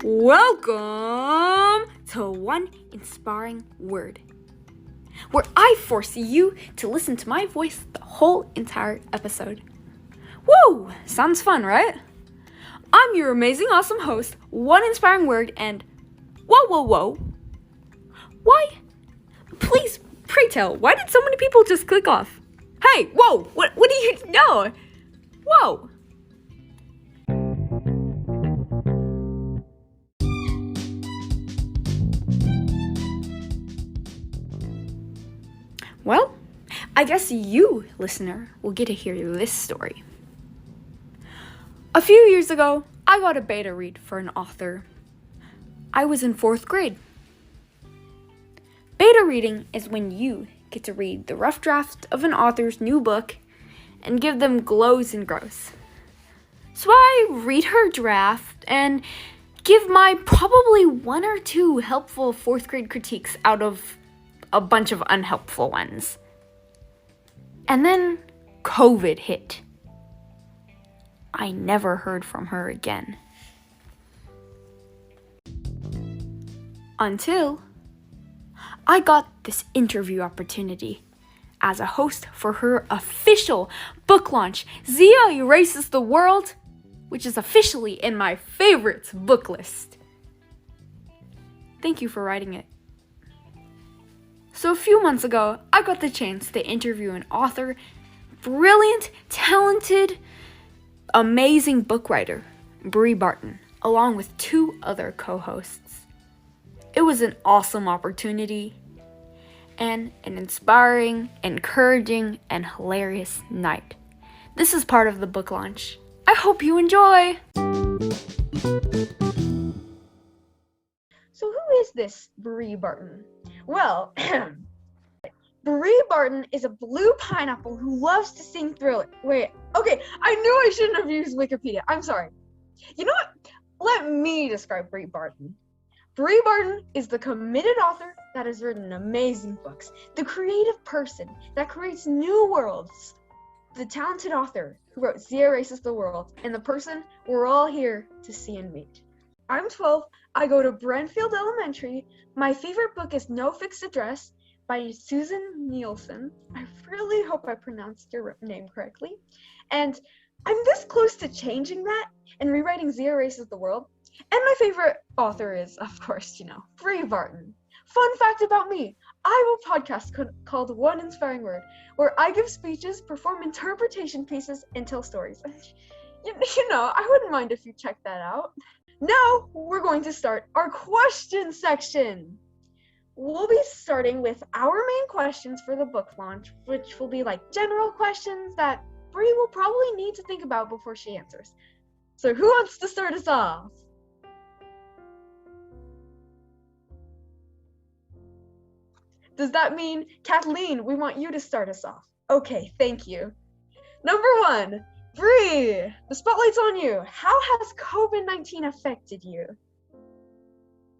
Welcome to One Inspiring Word, where I force you to listen to my voice the whole entire episode. Woo! Sounds fun, right? I'm your amazing, awesome host, One Inspiring Word, and whoa. Why? Please, pray tell, why did so many people just click off? Hey, whoa, what do you know? Whoa. Well, I guess you, listener, will get to hear this story. A few years ago, I got a beta read for an author. I was in 4th grade. Beta reading is when you get to read the rough draft of an author's new book and give them glows and grows. So I read her draft and give my probably 1 or 2 helpful 4th grade critiques out of a bunch of unhelpful ones. And then COVID hit. I never heard from her again. Until I got this interview opportunity as a host for her official book launch, Zia Erases The World, which is officially in my favorites book list. Thank you for writing it. So a few months ago, I got the chance to interview an author, brilliant, talented, amazing book writer, Bree Barton, along with 2 other co-hosts. It was an awesome opportunity and an inspiring, encouraging, and hilarious night. This is part of the book launch. I hope you enjoy! So who is this Bree Barton? Well, Bree Barton is a blue pineapple who loves to sing Thriller. Wait, okay, I knew I shouldn't have used Wikipedia. I'm sorry. You know what? Let me describe Bree Barton. Bree Barton is the committed author that has written amazing books, the creative person that creates new worlds, the talented author who wrote Zia Erases The World, and the person we're all here to see and meet. I'm 12. I go to Brentfield Elementary. My favorite book is No Fixed Address by Susan Nielsen. I really hope I pronounced your name correctly. And I'm this close to changing that and rewriting Zia Erases The World. And my favorite author is, of course, Bree Barton. Fun fact about me, I have a podcast called One Inspiring Word, where I give speeches, perform interpretation pieces, and tell stories. I wouldn't mind if you checked that out. Now, we're going to start our question section. We'll be starting with our main questions for the book launch, which will be like general questions that Bree will probably need to think about before she answers. So who wants to start us off? Does that mean, Kathleen, we want you to start us off? Okay, thank you. Number 1, Bree, the spotlight's on you. How has COVID-19 affected you?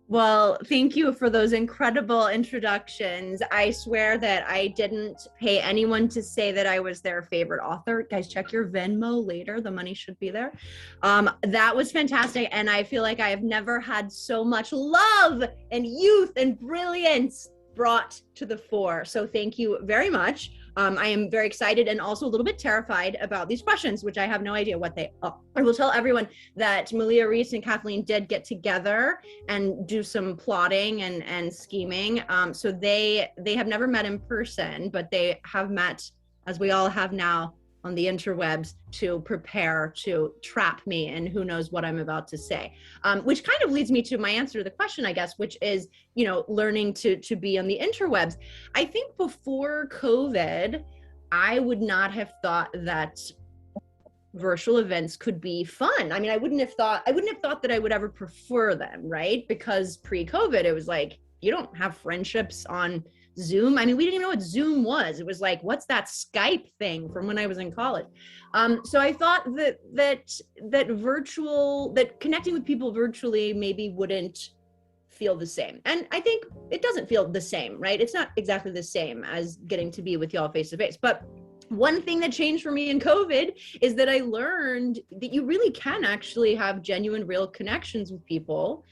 Well, thank you for those incredible introductions. I swear that I didn't pay anyone to say that I was their favorite author. Guys, check your Venmo later. The money should be there. That was fantastic. And I feel like I have never had so much love and youth and brilliance brought to the fore. So thank you very much. I am very excited and also a little bit terrified about these questions, which I have no idea what they are. I will tell everyone that Maliah, Reese, and Kathleen did get together and do some plotting and scheming. So they have never met in person, but they have met, as we all have now, on the interwebs to prepare to trap me and who knows what I'm about to say, which kind of leads me to my answer to the question, I guess, which is, learning to be on the interwebs. I think before COVID, I would not have thought that virtual events could be fun. I mean, I wouldn't have thought that I would ever prefer them, right? Because pre-COVID, it was like, you don't have friendships on Zoom. I mean, we didn't even know what Zoom was. It was like, what's that Skype thing from when I was in college? So I thought that connecting with people virtually maybe wouldn't feel the same. And I think it doesn't feel the same, right? It's not exactly the same as getting to be with y'all face to face. But one thing that changed for me in COVID is that I learned that you really can actually have genuine, real connections with people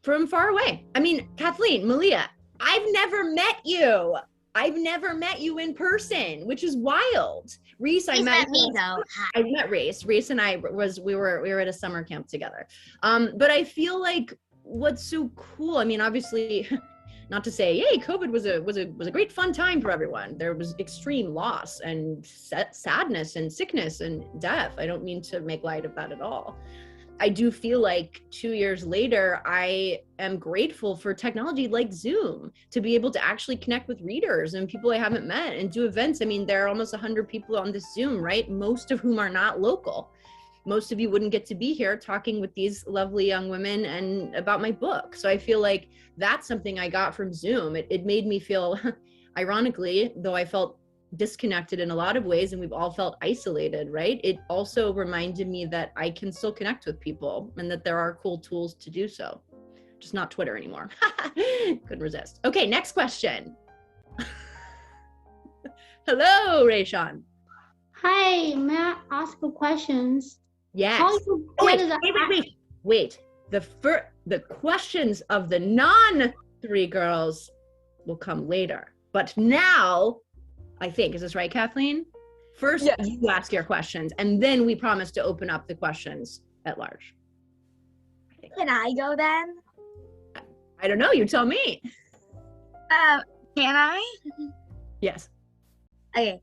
from far away. I mean, Kathleen, Maliah, I've never met you. I've never met you in person, which is wild. Reese, I met me though. I met Reese. Reese and I we were at a summer camp together. But I feel like what's so cool, I mean, obviously, not to say, yay, COVID was a great fun time for everyone. There was extreme loss and sadness and sickness and death. I don't mean to make light of that at all. I do feel like 2 years later, I am grateful for technology like Zoom to be able to actually connect with readers and people I haven't met and do events. I mean, there are almost 100 people on this Zoom, right? Most of whom are not local. Most of you wouldn't get to be here talking with these lovely young women and about my book. So I feel like that's something I got from Zoom. It made me feel, ironically, though I felt disconnected in a lot of ways and we've all felt isolated, right? It also reminded me that I can still connect with people and that there are cool tools to do so. Just not Twitter anymore. Couldn't resist. Okay, next question. Hello, Rayshawn. Hi, may I ask a questions? Yes. How you Oh, get wait. The questions of the non-three girls will come later. But now, I think, is this right, Kathleen? First, yes. You ask your questions, and then we promise to open up the questions at large. Can I go then? I don't know. You tell me. Can I? Yes. Okay.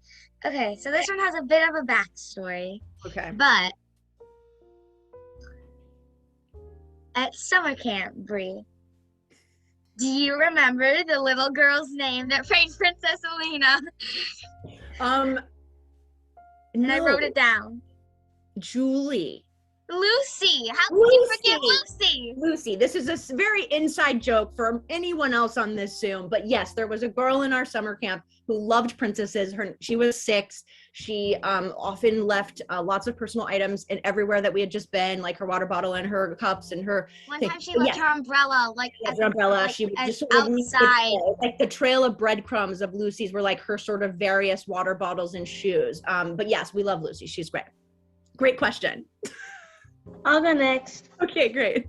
So this one has a bit of a backstory. Okay. But at summer camp, Bree, do you remember the little girl's name that played Princess Elena? And I wrote it down. Julie. Lucy. How could you forget Lucy? Lucy. This is a very inside joke for anyone else on this Zoom. But yes, there was a girl in our summer camp who loved princesses. She was 6. She often left lots of personal items in everywhere that we had just been, like her water bottle and her cups and her. One time she left her umbrella, her umbrella. She would just sort of outside. Like the trail of breadcrumbs of Lucy's were like her sort of various water bottles and shoes. But yes, we love Lucy. She's great. Great question. I'll go next. Okay, great.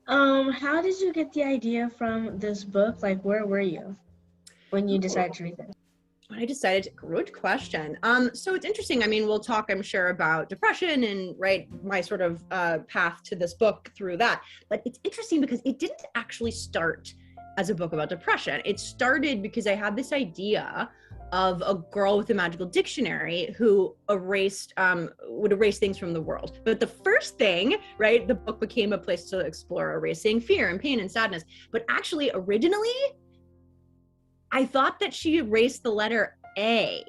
How did you get the idea from this book? Like, where were you when you decided to read it? When I decided, good question. So it's interesting. I mean, we'll talk, I'm sure, about depression and my sort of path to this book through that. But it's interesting because it didn't actually start as a book about depression. It started because I had this idea of a girl with a magical dictionary who would erase things from the world. But the first thing, right, the book became a place to explore erasing fear and pain and sadness. But actually, originally, I thought that she erased the letter A.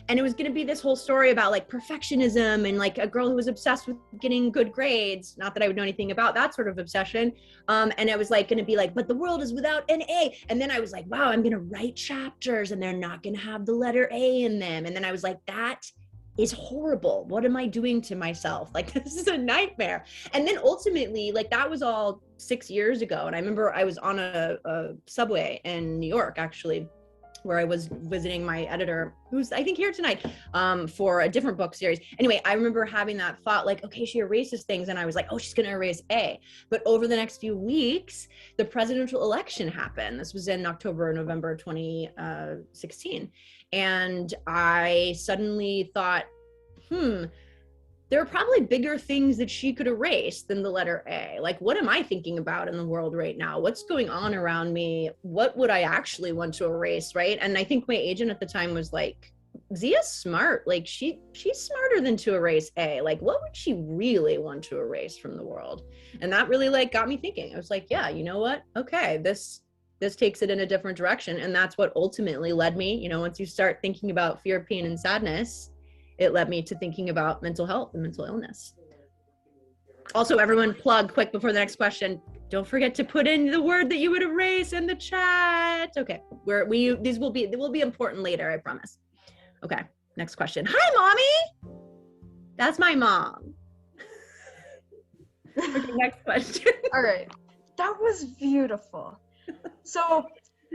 And it was going to be this whole story about like perfectionism and like a girl who was obsessed with getting good grades. Not that I would know anything about that sort of obsession. And it was like going to be like, but the world is without an A. And then I was like, wow, I'm going to write chapters and they're not going to have the letter A in them. And then I was like, that is horrible. What am I doing to myself? Like, this is a nightmare. And then ultimately, like that was all 6 years ago. And I remember I was on a subway in New York, actually, where I was visiting my editor, who's I think here tonight, for a different book series. Anyway, I remember having that thought like, okay, she erases things. And I was like, oh, she's gonna erase A. But over the next few weeks, the presidential election happened. This was in November 2016. And I suddenly thought, there are probably bigger things that she could erase than the letter A. Like, what am I thinking about in the world right now? What's going on around me? What would I actually want to erase, right? And I think my agent at the time was like, Zia's smart. Like, she's smarter than to erase A. Like, what would she really want to erase from the world? And that really like got me thinking. I was like, yeah, you know what? Okay, this takes it in a different direction. And that's what ultimately led me, once you start thinking about fear, pain, and sadness, it led me to thinking about mental health and mental illness. Also, everyone plug quick before the next question. Don't forget to put in the word that you would erase in the chat. Okay, these will be important later, I promise. Okay, next question. Hi, mommy. That's my mom. Okay, next question. All right, that was beautiful. So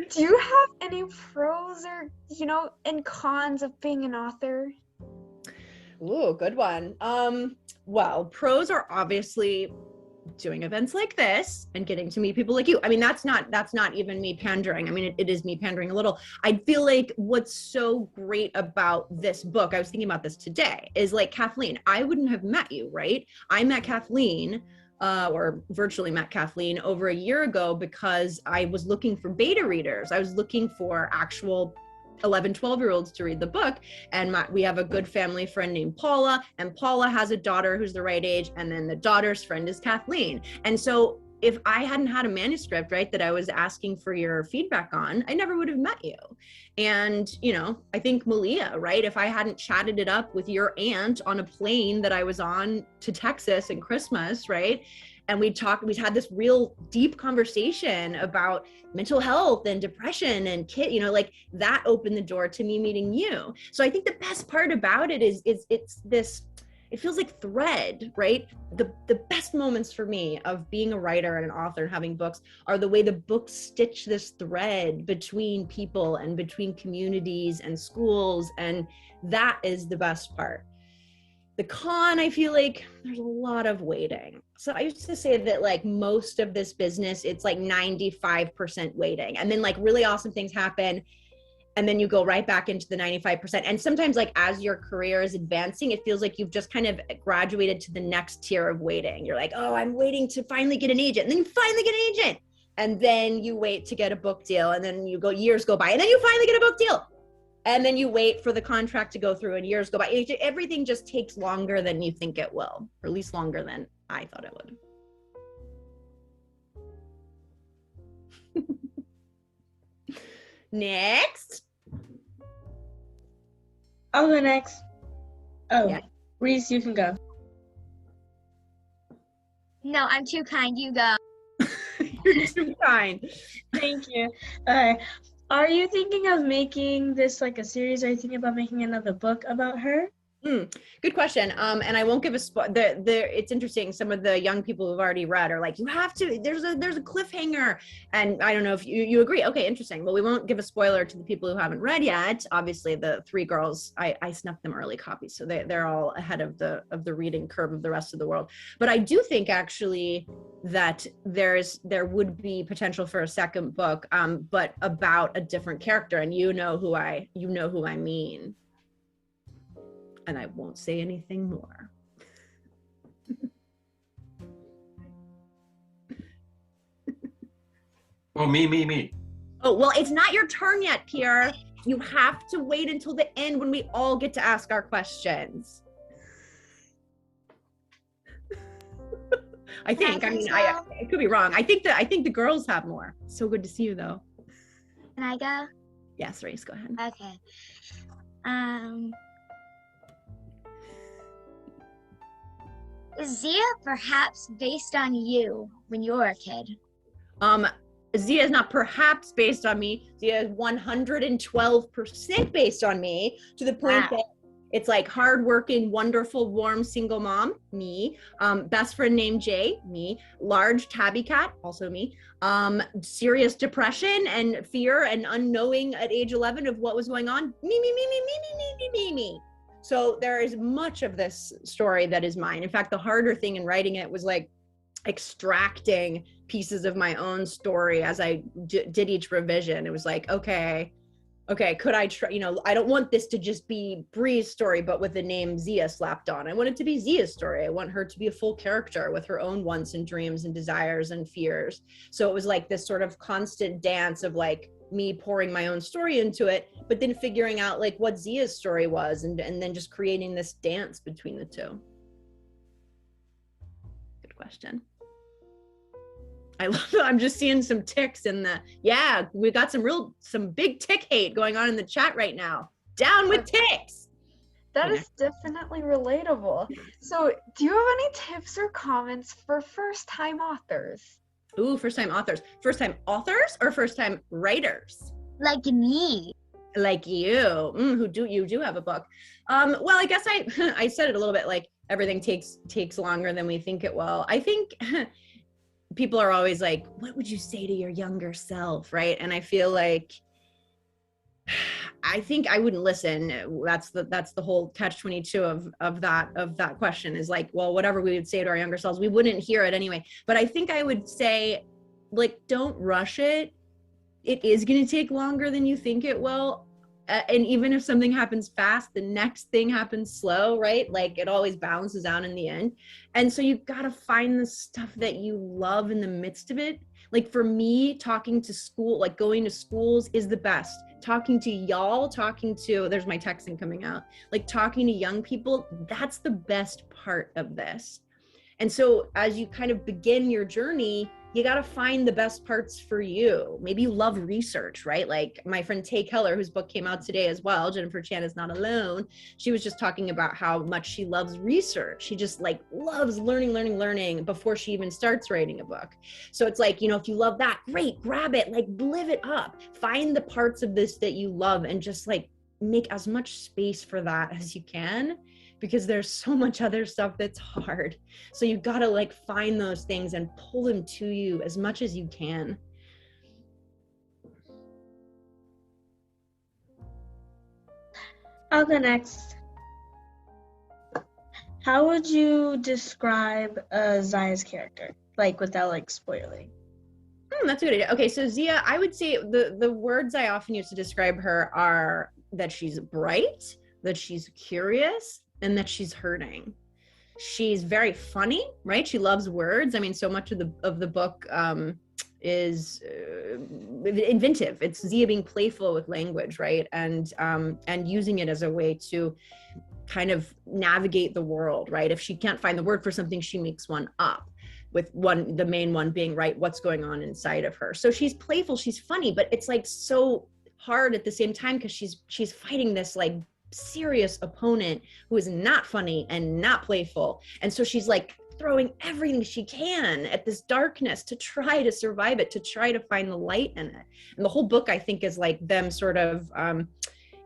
Do you have any pros or, and cons of being an author? Ooh, good one. Well, pros are obviously doing events like this and getting to meet people like you. I mean, that's not even me pandering. I mean, it is me pandering a little. I feel like what's so great about this book, I was thinking about this today, is like Kathleen, I wouldn't have met you, right? I met Kathleen or virtually met Kathleen over a year ago because I was looking for beta readers. I was looking for actual 11, 12-year-olds to read the book. And we have a good family friend named Paula, and Paula has a daughter who's the right age. And then the daughter's friend is Kathleen. And so if I hadn't had a manuscript, right, that I was asking for your feedback on, I never would have met you. And, I think Maliah, right, if I hadn't chatted it up with your aunt on a plane that I was on to Texas in Christmas, right, and we had this real deep conversation about mental health and depression and like that opened the door to me meeting you. So I think the best part about it is it's this, it feels like thread, right? The best moments for me of being a writer and an author and having books are the way the books stitch this thread between people and between communities and schools. And that is the best part. The con, I feel like there's a lot of waiting. So I used to say that like most of this business, it's like 95% waiting. And then like really awesome things happen. And then you go right back into the 95%. And sometimes like as your career is advancing, it feels like you've just kind of graduated to the next tier of waiting. You're like, oh, I'm waiting to finally get an agent. And then you finally get an agent. And then you wait to get a book deal. And then years go by. And then you finally get a book deal. And then you wait for the contract to go through and years go by. Everything just takes longer than you think it will, or at least longer than I thought it would. Next. I'll go next. Oh, yeah. Reese, you can go. No, I'm too kind. You go. You're too kind. Thank you. Are you thinking of making this like a series? Are you thinking about making another book about her? Good question. And I won't give a it's interesting. Some of the young people who've already read are like, you have to, there's a cliffhanger. And I don't know if you agree. Okay, interesting. Well, we won't give a spoiler to the people who haven't read yet. Obviously the 3 girls, I snuck them early copies. So they're all ahead of the reading curve of the rest of the world. But I do think actually that there would be potential for a second book, but about a different character. And you know who I mean. And I won't say anything more. Oh, me. Oh, well, it's not your turn yet, Pierre. You have to wait until the end when we all get to ask our questions. I think, I could be wrong. I think the girls have more. So good to see you though. Can I go? Yes, Reese, go ahead. Okay. Is Zia perhaps based on you when you were a kid? Zia is not perhaps based on me. Zia is 112% based on me, to the point that it's like hardworking, wonderful, warm, single mom, me. Best friend named Jay, me. Large tabby cat, also me. Serious depression and fear and unknowing at age 11 of what was going on, me. So there is much of this story that is mine. In fact, the harder thing in writing it was like extracting pieces of my own story as I did each revision. It was like, okay, could I try, I don't want this to just be Bree's story, but with the name Zia slapped on. I want it to be Zia's story. I want her to be a full character with her own wants and dreams and desires and fears. So it was like this sort of constant dance of like me pouring my own story into it, but then figuring out like what Zia's story was and then just creating this dance between the two. Good question. I love it. I'm just seeing some ticks in we got some big tick hate going on in the chat right now. Down with ticks. That is definitely relatable. So do you have any tips or comments for first-time authors? Ooh, first-time authors. First-time authors or first-time writers? Like me. Like you, you do have a book. Well, I guess I said it a little bit like everything takes longer than we think it will. I think people are always like, what would you say to your younger self, right? And I feel like, I think I wouldn't listen. That's the whole catch-22 of that question, is like, well, whatever we would say to our younger selves, we wouldn't hear it anyway. But I think I would say, like, don't rush it. It is going to take longer than you think it will. And even if something happens fast, the next thing happens slow, right? Like, it always balances out in the end. And so you've got to find the stuff that you love in the midst of it. Like, for me, talking to school, like going to schools, is the best. Talking to y'all, there's my texting coming out, like talking to young people, that's the best part of this. And so as you kind of begin your journey, you got to find the best parts for you. Maybe you love research, right? Like my friend Tay Keller, whose book came out today as well, Jennifer Chan Is Not Alone. She was just talking about how much she loves research. She just like loves learning before she even starts writing a book. So it's like, you know, if you love that, great, grab it, like live it up. Find the parts of this that you love and just like make as much space for that as you can, because there's so much other stuff that's hard. So you've got to like find those things and pull them to you as much as you can. I'll go next. How would you describe Zia's character, like without like spoiling? That's a good idea. Okay, so Zia, I would say the words I often use to describe her are that she's bright, that she's curious, and that she's hurting. She's very funny, right? She loves words. I mean, so much of the book is inventive. It's Zia being playful with language, right? And using it as a way to kind of navigate the world, right? If she can't find the word for something, she makes one up, with the main one being, right, what's going on inside of her. So she's playful, she's funny, but it's like so hard at the same time, because she's fighting this like serious opponent who is not funny and not playful. And so she's like throwing everything she can at this darkness to try to survive it, to try to find the light in it. And the whole book, I think, is like them sort of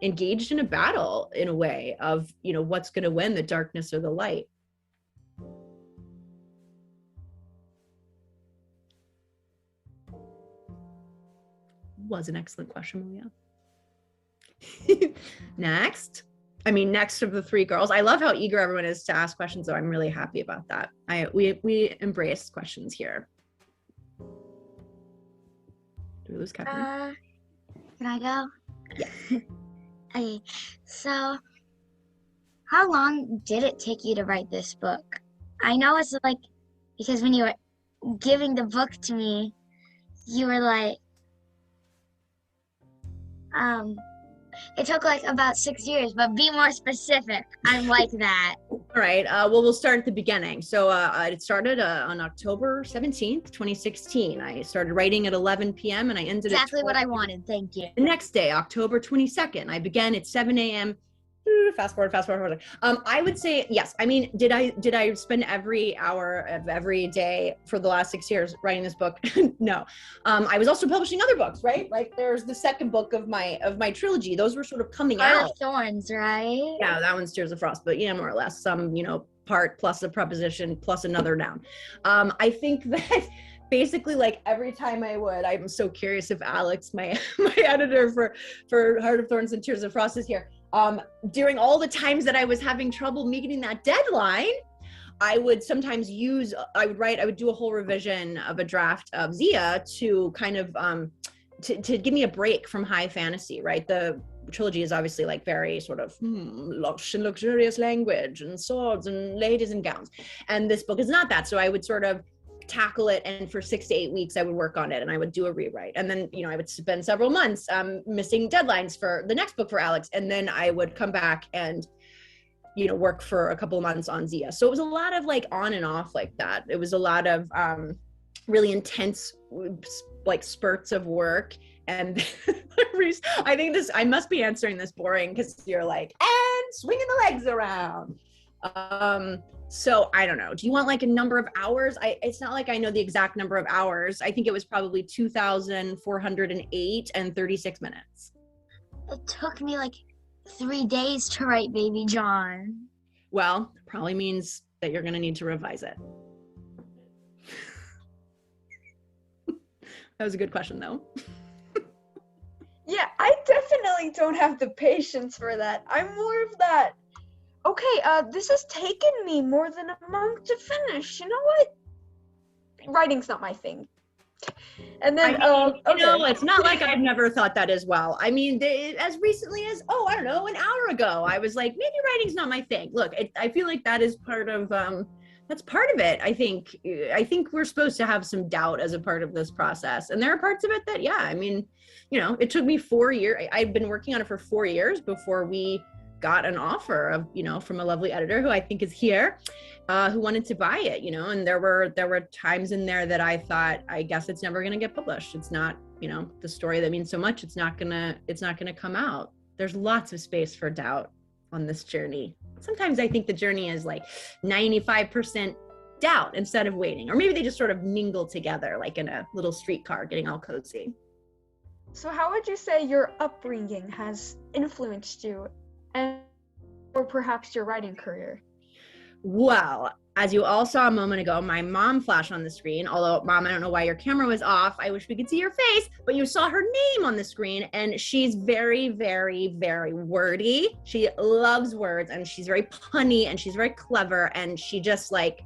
engaged in a battle in a way of, you know, what's going to win, the darkness or the light. Was an excellent question, Maliah. Next of the three girls. I love how eager everyone is to ask questions, so I'm really happy about that. We embrace questions here. Do we lose Catherine? Can I go? Yeah. Okay, so how long did it take you to write this book? I know it's like, because when you were giving the book to me, you were like, it took like about 6 years, but be more specific. I like that. All right. Well, we'll start at the beginning. So it started on October 17th, 2016. I started writing at 11 p.m. and I ended Exactly at what I wanted. Thank you. the next day, October 22nd. I began at 7 a.m. Fast forward. I would say yes. I mean, did I spend every hour of every day for the last 6 years writing this book? No. I was also publishing other books, right? Like there's the second book of my trilogy. Those were sort of coming Heart out. of Thorns, right? Yeah, that one's Tears of Frost, but yeah, more or less some, part plus a preposition plus another noun. I think that basically like every time I'm so curious if Alex, my editor for Heart of Thorns and Tears of Frost is here. During all the times that I was having trouble meeting that deadline, I would sometimes I would do a whole revision of a draft of Zia to kind of, to give me a break from high fantasy, right? The trilogy is obviously like very sort of lush and luxurious language and swords and ladies and gowns. And this book is not that. So I would sort of tackle it, and for 6 to 8 weeks I would work on it, and I would do a rewrite, and then I would spend several months missing deadlines for the next book for Alex, and then I would come back and work for a couple of months on Zia. So it was a lot of like on and off like that. It was a lot of really intense like spurts of work. And Reese, I think I must be answering this boring because you're like, and swinging the legs around. So I don't know. Do you want like a number of hours? It's not like I know the exact number of hours. I think it was probably 2,408 and 36 minutes. It took me like 3 days to write Baby John. Well, probably means that you're going to need to revise it. That was a good question though. Yeah, I definitely don't have the patience for that. I'm more of that. Okay, this has taken me more than a month to finish. You know what? Writing's not my thing. And then, You know, okay. it's not like I've never thought that as well. I mean, as recently as, I don't know, an hour ago, I was like, maybe writing's not my thing. Look, I feel like that is part of, that's part of it. I think we're supposed to have some doubt as a part of this process. And there are parts of it that, yeah, I mean, you know, it took me 4 years. I've been working on it for 4 years before we got an offer of, you know, from a lovely editor who I think is here, who wanted to buy it, you know, and there were times in there that I thought, I guess it's never going to get published. It's not, you know, the story that means so much. It's not gonna come out. There's lots of space for doubt on this journey. Sometimes I think the journey is like 95% doubt instead of waiting, or maybe they just sort of mingle together like in a little streetcar getting all cozy. So how would you say your upbringing has influenced you, and or perhaps your writing career? Well, as you all saw a moment ago, my mom flashed on the screen. Although, Mom, I don't know why your camera was off. I wish we could see your face, but you saw her name on the screen, and she's very, very, very wordy. She loves words, and she's very punny, and she's very clever, and she just like,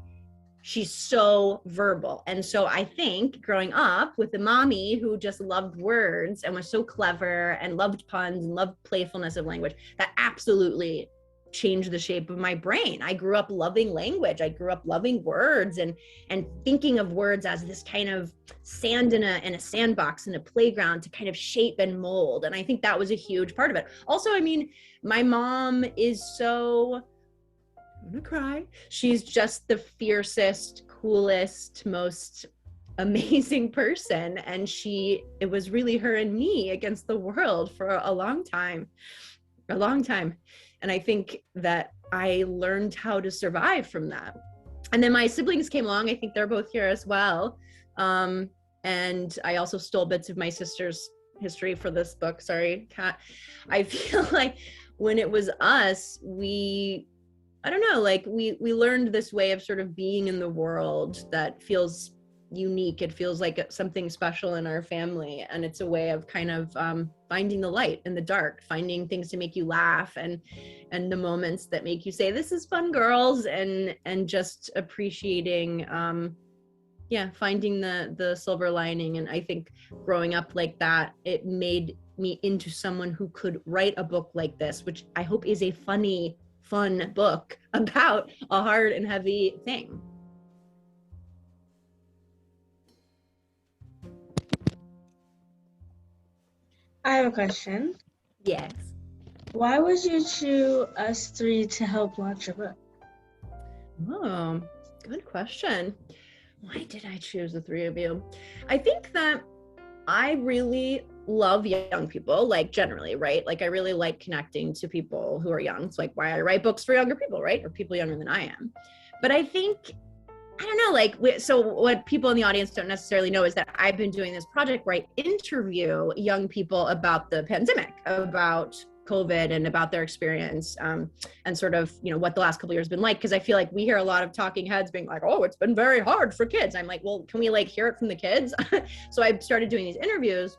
she's so verbal. And so I think growing up with a mommy who just loved words and was so clever and loved puns and loved playfulness of language, that absolutely changed the shape of my brain. I grew up loving language. I grew up loving words and thinking of words as this kind of sand in a sandbox in a playground to kind of shape and mold. And I think that was a huge part of it. Also, I mean, my mom is so, I'm gonna cry. She's just the fiercest, coolest, most amazing person. And it was really her and me against the world for a long time. And I think that I learned how to survive from that. And then my siblings came along. I think they're both here as well. And I also stole bits of my sister's history for this book. Sorry, Kat. I feel like when it was us, I don't know, like we learned this way of sort of being in the world that feels unique. It feels like something special in our family. And it's a way of kind of finding the light in the dark, finding things to make you laugh and the moments that make you say, this is fun, girls, and just appreciating, finding the silver lining. And I think growing up like that, it made me into someone who could write a book like this, which I hope is a funny, fun book about a hard and heavy thing. I have a question. Yes. Why would you choose us three to help launch your book? Oh, good question. Why did I choose the three of you? I think that I really love young people, like generally, right? Like I really like connecting to people who are young. It's like why I write books for younger people, right? Or people younger than I am. But I think, I don't know, like, so what people in the audience don't necessarily know is that I've been doing this project where I interview young people about the pandemic, about COVID and about their experience, and sort of, you know, what the last couple of years have been like. Because I feel like we hear a lot of talking heads being like, oh, it's been very hard for kids. I'm like, well, can we like hear it from the kids? So I started doing these interviews.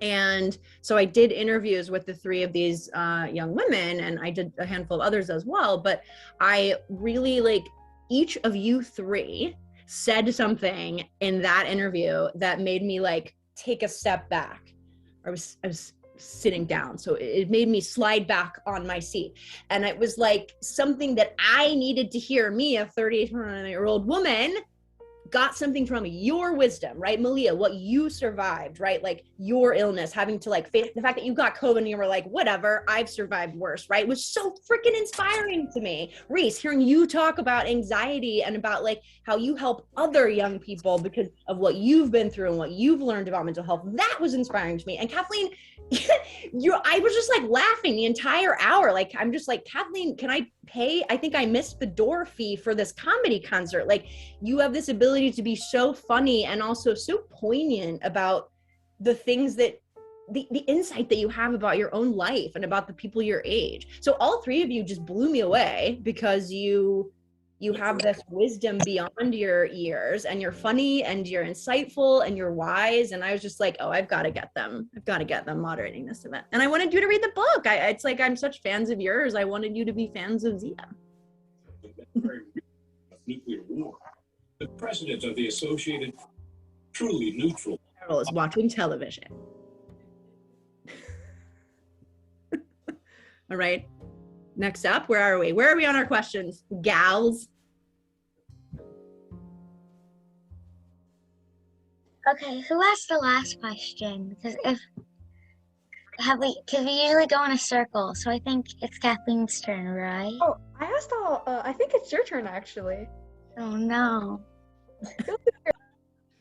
And so I did interviews with the three of these young women, and I did a handful of others as well. But I really like, each of you three said something in that interview that made me like take a step back. I was sitting down, so it made me slide back on my seat, and it was like something that I needed to hear. Me, a 38-year-old woman, got something from your wisdom, right? Maliah, what you survived, right? Like your illness, having to like face the fact that you got COVID and you were like, whatever, I've survived worse, right? It was so freaking inspiring to me. Reese, hearing you talk about anxiety and about like how you help other young people because of what you've been through and what you've learned about mental health, that was inspiring to me. And Kathleen, I was just like laughing the entire hour. Like, I'm just like, Kathleen, can I pay? I think I missed the door fee for this comedy concert. Like, you have this ability to be so funny and also so poignant about the things that the insight that you have about your own life and about the people your age. So all three of you just blew me away because you you have this wisdom beyond your years, and you're funny and you're insightful and you're wise. And I was just like, oh, I've got to get them moderating this event. And I wanted you to read the book. It's like, I'm such fans of yours. I wanted you to be fans of Zia. Nuclear war. The president of the Associated Truly Neutral Carol is watching television. All right. Next up, where are we? Where are we on our questions, gals? Okay, who asked the last question? Because we usually go in a circle, so I think it's Kathleen's turn, right? Oh, I asked all. I think it's your turn actually. Oh no.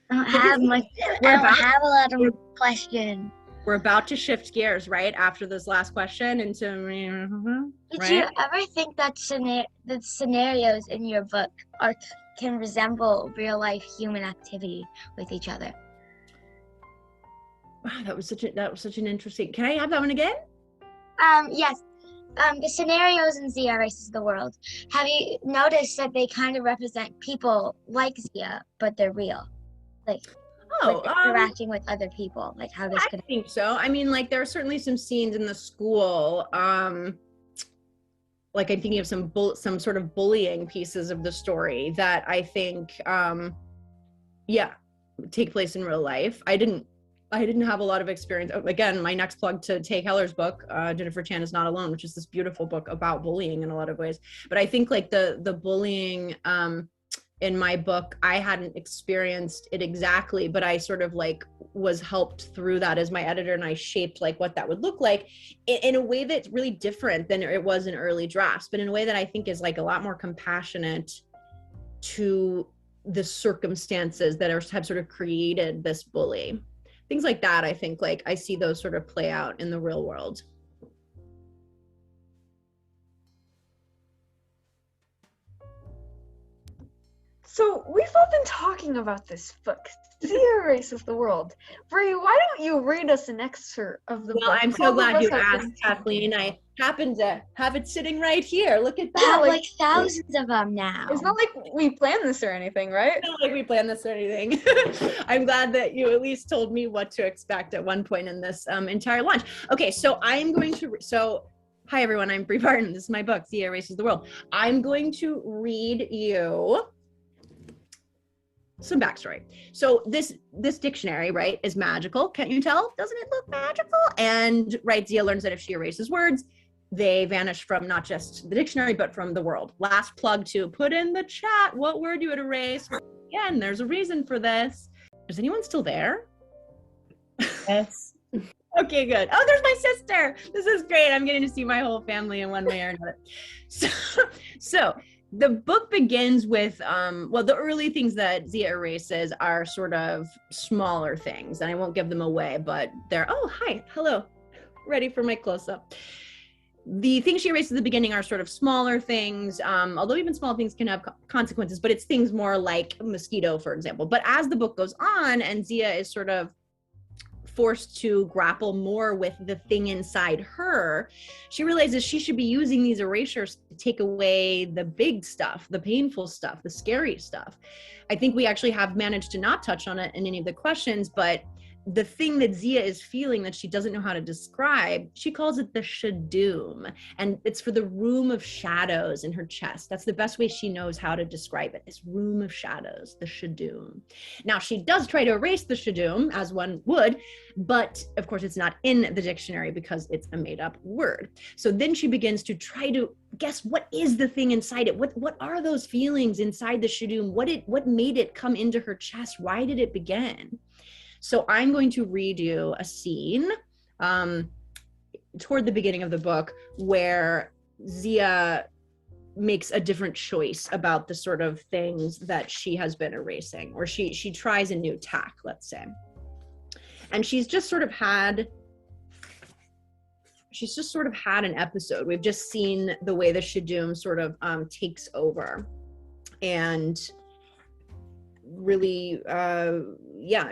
I don't have a lot of questions. We're about to shift gears, right? After this last question into, Did you ever think that the scenarios in your book can resemble real life human activity with each other? Wow, that was such an interesting. Can I have that one again? Yes. The scenarios in Zia Erases The World. Have you noticed that they kind of represent people like Zia, but they're real? Like, interacting with other people, like how this could. I think so. I mean, like there are certainly some scenes in the school, like I'm thinking of some sort of bullying pieces of the story that I think, take place in real life. I didn't have a lot of experience. Again, my next plug to Tay Keller's book, Jennifer Chan is Not Alone, which is this beautiful book about bullying in a lot of ways. But I think like the bullying, in my book, I hadn't experienced it exactly, but I sort of like was helped through that as my editor, and I shaped like what that would look like in a way that's really different than it was in early drafts, but in a way that I think is like a lot more compassionate to the circumstances that have sort of created this bully. Things like that, I think like I see those sort of play out in the real world. So we've all been talking about this book, Zia Erases the World. Bree, why don't you read us an excerpt of the book? Well, I'm so glad you asked, Kathleen. I happen to have it sitting right here. Look at I have that. like thousands of them now. It's not like we planned this or anything, right? It's not like we planned this or anything. I'm glad that you at least told me what to expect at one point in this entire launch. Okay, so I'm going to, hi everyone, I'm Bree Barton. This is my book, Zia Erases the World. I'm going to read you some backstory. So this dictionary, right, is magical. Can't you tell? Doesn't it look magical? And right, Zia learns that if she erases words, they vanish from not just the dictionary, but from the world. Last plug to put in the chat what word you would erase. Again, there's a reason for this. Is anyone still there? Yes. Okay, good. Oh, there's my sister. This is great. I'm getting to see my whole family in one way or another. So the book begins with, the early things that Zia erases are sort of smaller things, and I won't give them away, but they're, oh, hi, hello, ready for my close-up. The things she erases at the beginning are sort of smaller things, although even small things can have consequences, but it's things more like Mosquito, for example. But as the book goes on and Zia is sort of forced to grapple more with the thing inside her, she realizes she should be using these erasures to take away the big stuff, the painful stuff, the scary stuff. I think we actually have managed to not touch on it in any of the questions, but the thing that Zia is feeling that she doesn't know how to describe, she calls it the shadoom, and it's for the room of shadows in her chest. That's the best way she knows how to describe it, this room of shadows, the shadoom. Now, she does try to erase the shadoom, as one would, but of course it's not in the dictionary because it's a made-up word. So then she begins to try to guess what is the thing inside it. What are those feelings inside the shadoom? What made it come into her chest? Why did it begin? So I'm going to read you a scene toward the beginning of the book where Zia makes a different choice about the sort of things that she has been erasing, or she tries a new tack, let's say. And she's just sort of had an episode. We've just seen the way the shadoom sort of takes over. And really,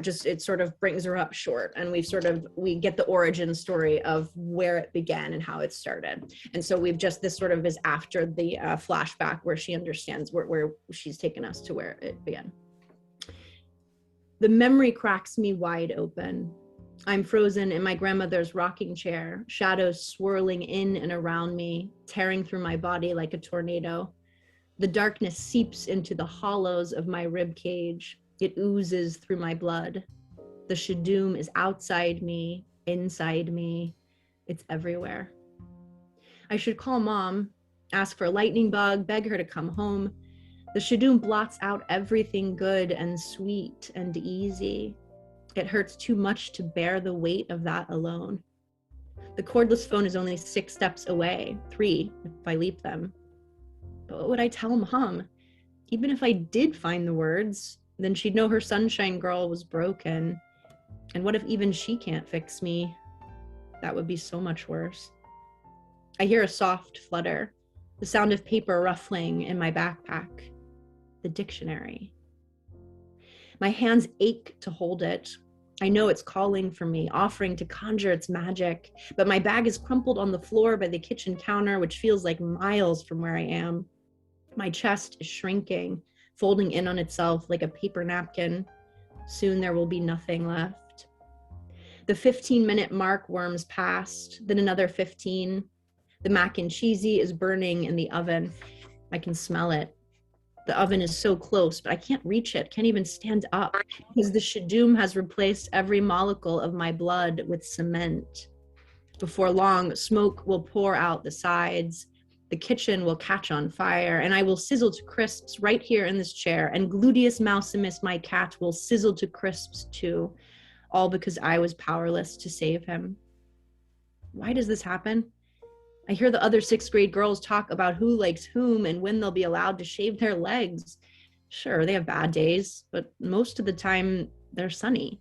just it sort of brings her up short, and we get the origin story of where it began and how it started. And so this sort of is after the flashback where she understands where she's taken us to where it began. The memory cracks me wide open. I'm frozen in my grandmother's rocking chair, shadows swirling in and around me, tearing through my body like a tornado. The darkness seeps into the hollows of my rib cage. It oozes through my blood. The shadoom is outside me, inside me. It's everywhere. I should call Mom, ask for a lightning bug, beg her to come home. The shadoom blots out everything good and sweet and easy. It hurts too much to bear the weight of that alone. The cordless phone is only 6 steps away, 3 if I leap them. But what would I tell Mom? Even if I did find the words, then she'd know her sunshine girl was broken. And what if even she can't fix me? That would be so much worse. I hear a soft flutter, the sound of paper ruffling in my backpack. The dictionary. My hands ache to hold it. I know it's calling for me, offering to conjure its magic, but my bag is crumpled on the floor by the kitchen counter, which feels like miles from where I am. My chest is shrinking, folding in on itself like a paper napkin. Soon there will be nothing left. The 15-minute mark worms past, then another 15. The mac and cheesy is burning in the oven. I can smell it. The oven is so close, but I can't reach it, can't even stand up, because the shadoom has replaced every molecule of my blood with cement. Before long, smoke will pour out the sides. The kitchen will catch on fire, and I will sizzle to crisps right here in this chair, and Gluteus Mousimus, my cat, will sizzle to crisps too, all because I was powerless to save him. Why does this happen? I hear the other 6th grade girls talk about who likes whom and when they'll be allowed to shave their legs. Sure, they have bad days, but most of the time they're sunny.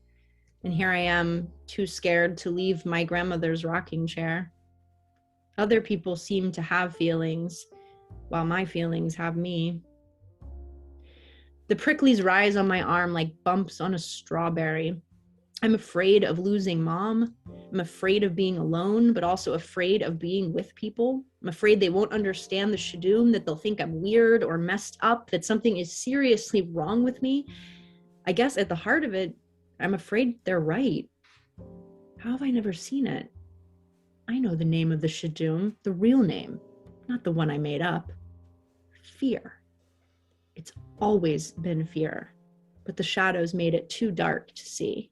And here I am, too scared to leave my grandmother's rocking chair. Other people seem to have feelings, while my feelings have me. The pricklies rise on my arm like bumps on a strawberry. I'm afraid of losing Mom. I'm afraid of being alone, but also afraid of being with people. I'm afraid they won't understand the shadoom, that they'll think I'm weird or messed up, that something is seriously wrong with me. I guess at the heart of it, I'm afraid they're right. How have I never seen it? I know the name of the shadoom, the real name, not the one I made up. Fear. It's always been fear, but the shadows made it too dark to see.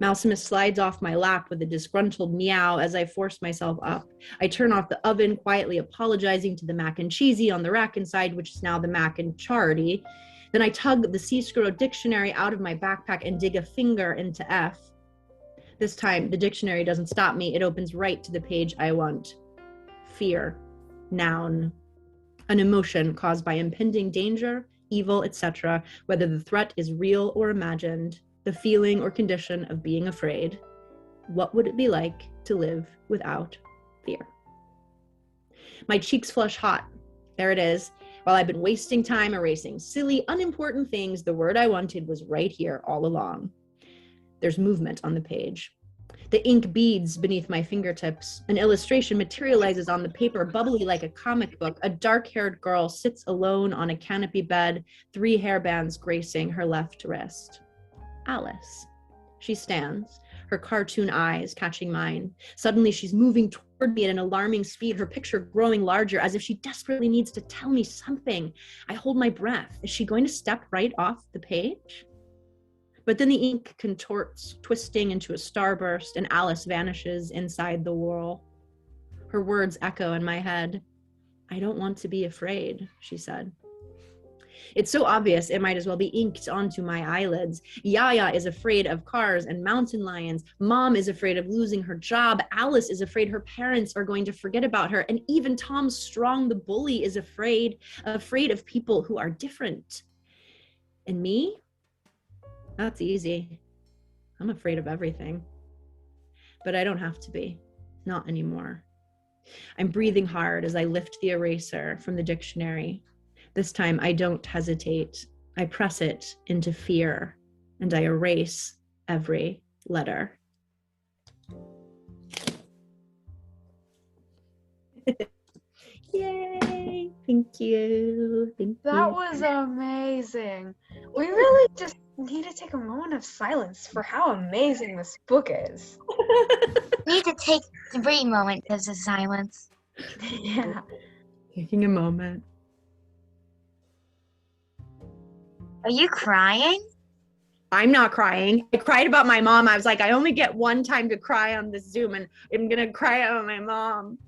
Mousimus slides off my lap with a disgruntled meow as I force myself up. I turn off the oven, quietly apologizing to the mac and cheesy on the rack inside, which is now the mac and charity. Then I tug the Cicero dictionary out of my backpack and dig a finger into F. This time, the dictionary doesn't stop me. It opens right to the page I want. Fear. Noun. An emotion caused by impending danger, evil, etc., whether the threat is real or imagined. The feeling or condition of being afraid. What would it be like to live without fear? My cheeks flush hot. There it is. While I've been wasting time erasing silly, unimportant things, the word I wanted was right here all along. There's movement on the page. The ink beads beneath my fingertips. An illustration materializes on the paper, bubbly like a comic book. A dark-haired girl sits alone on a canopy bed, 3 hairbands gracing her left wrist. Alice. She stands, her cartoon eyes catching mine. Suddenly she's moving toward me at an alarming speed, her picture growing larger as if she desperately needs to tell me something. I hold my breath. Is she going to step right off the page? But then the ink contorts, twisting into a starburst, and Alice vanishes inside the whirl. Her words echo in my head. I don't want to be afraid, she said. It's so obvious it might as well be inked onto my eyelids. Yaya is afraid of cars and mountain lions. Mom is afraid of losing her job. Alice is afraid her parents are going to forget about her. And even Tom Strong, the bully, is afraid of people who are different. And me? That's easy. I'm afraid of everything. But I don't have to be. Not anymore. I'm breathing hard as I lift the eraser from the dictionary. This time I don't hesitate. I press it into fear, and I erase every letter. Yay! Thank you. That was amazing. We really just need to take a moment of silence for how amazing this book is. Need to take 3 moments of silence. Yeah. Taking a moment. Are you crying? I'm not crying. I cried about my mom. I was like, I only get one time to cry on this Zoom, and I'm gonna cry about my mom.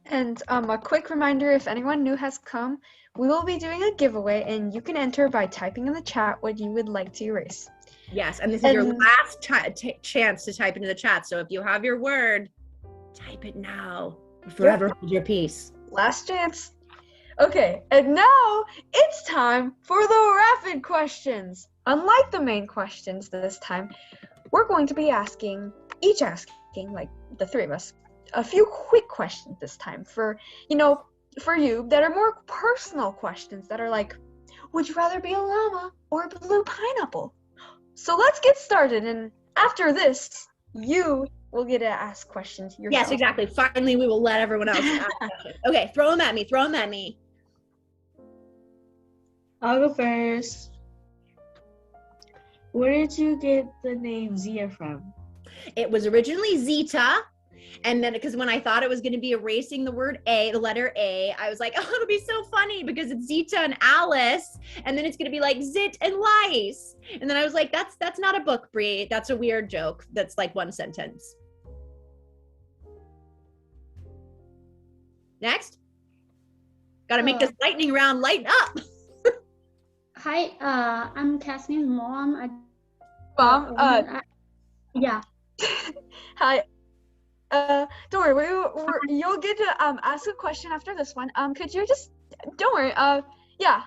And a quick reminder, if anyone new has come, we will be doing a giveaway, and you can enter by typing in the chat what you would like to erase. Yes, and this is your last chance to type into the chat. So if you have your word, type it now. Forever hold your peace. Last chance. Okay, and now it's time for the rapid questions. Unlike the main questions this time, we're going to be asking, like the 3 of us, a few quick questions this time for you that are more personal questions that are like, would you rather be a llama or a blue pineapple? So let's get started, and after this, you will get to ask questions yourself. Yes, exactly. Finally, we will let everyone else ask questions. Okay, throw them at me. I'll go first. Where did you get the name Zia from? It was originally Zita, and then because when I thought it was going to be erasing the word A, the letter A, I was like, oh, it'll be so funny because it's Zita and Alice, and then it's going to be like Zit and Lice. And then I was like, that's not a book, Bree. That's a weird joke. That's like one sentence. Next. Got to make this lightning round lighten up. Hi, I'm Cassie's mom. Mom, yeah. hi. Don't worry, you'll get to ask a question after this one. Could you just, don't worry, yeah,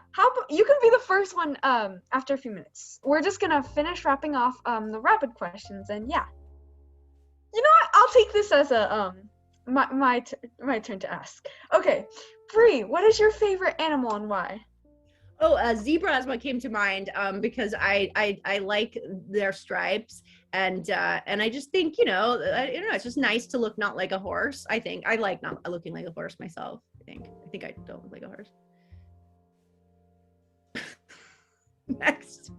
you can be the first one after a few minutes. We're just gonna finish wrapping off the rapid questions, and yeah. You know what? I'll take this as a my turn to ask. Okay, Bree, what is your favorite animal and why? Oh, zebra is what came to mind because I like their stripes, and I just think it's just nice to look not like a horse. I think I like not looking like a horse myself. I think I don't look like a horse. Next.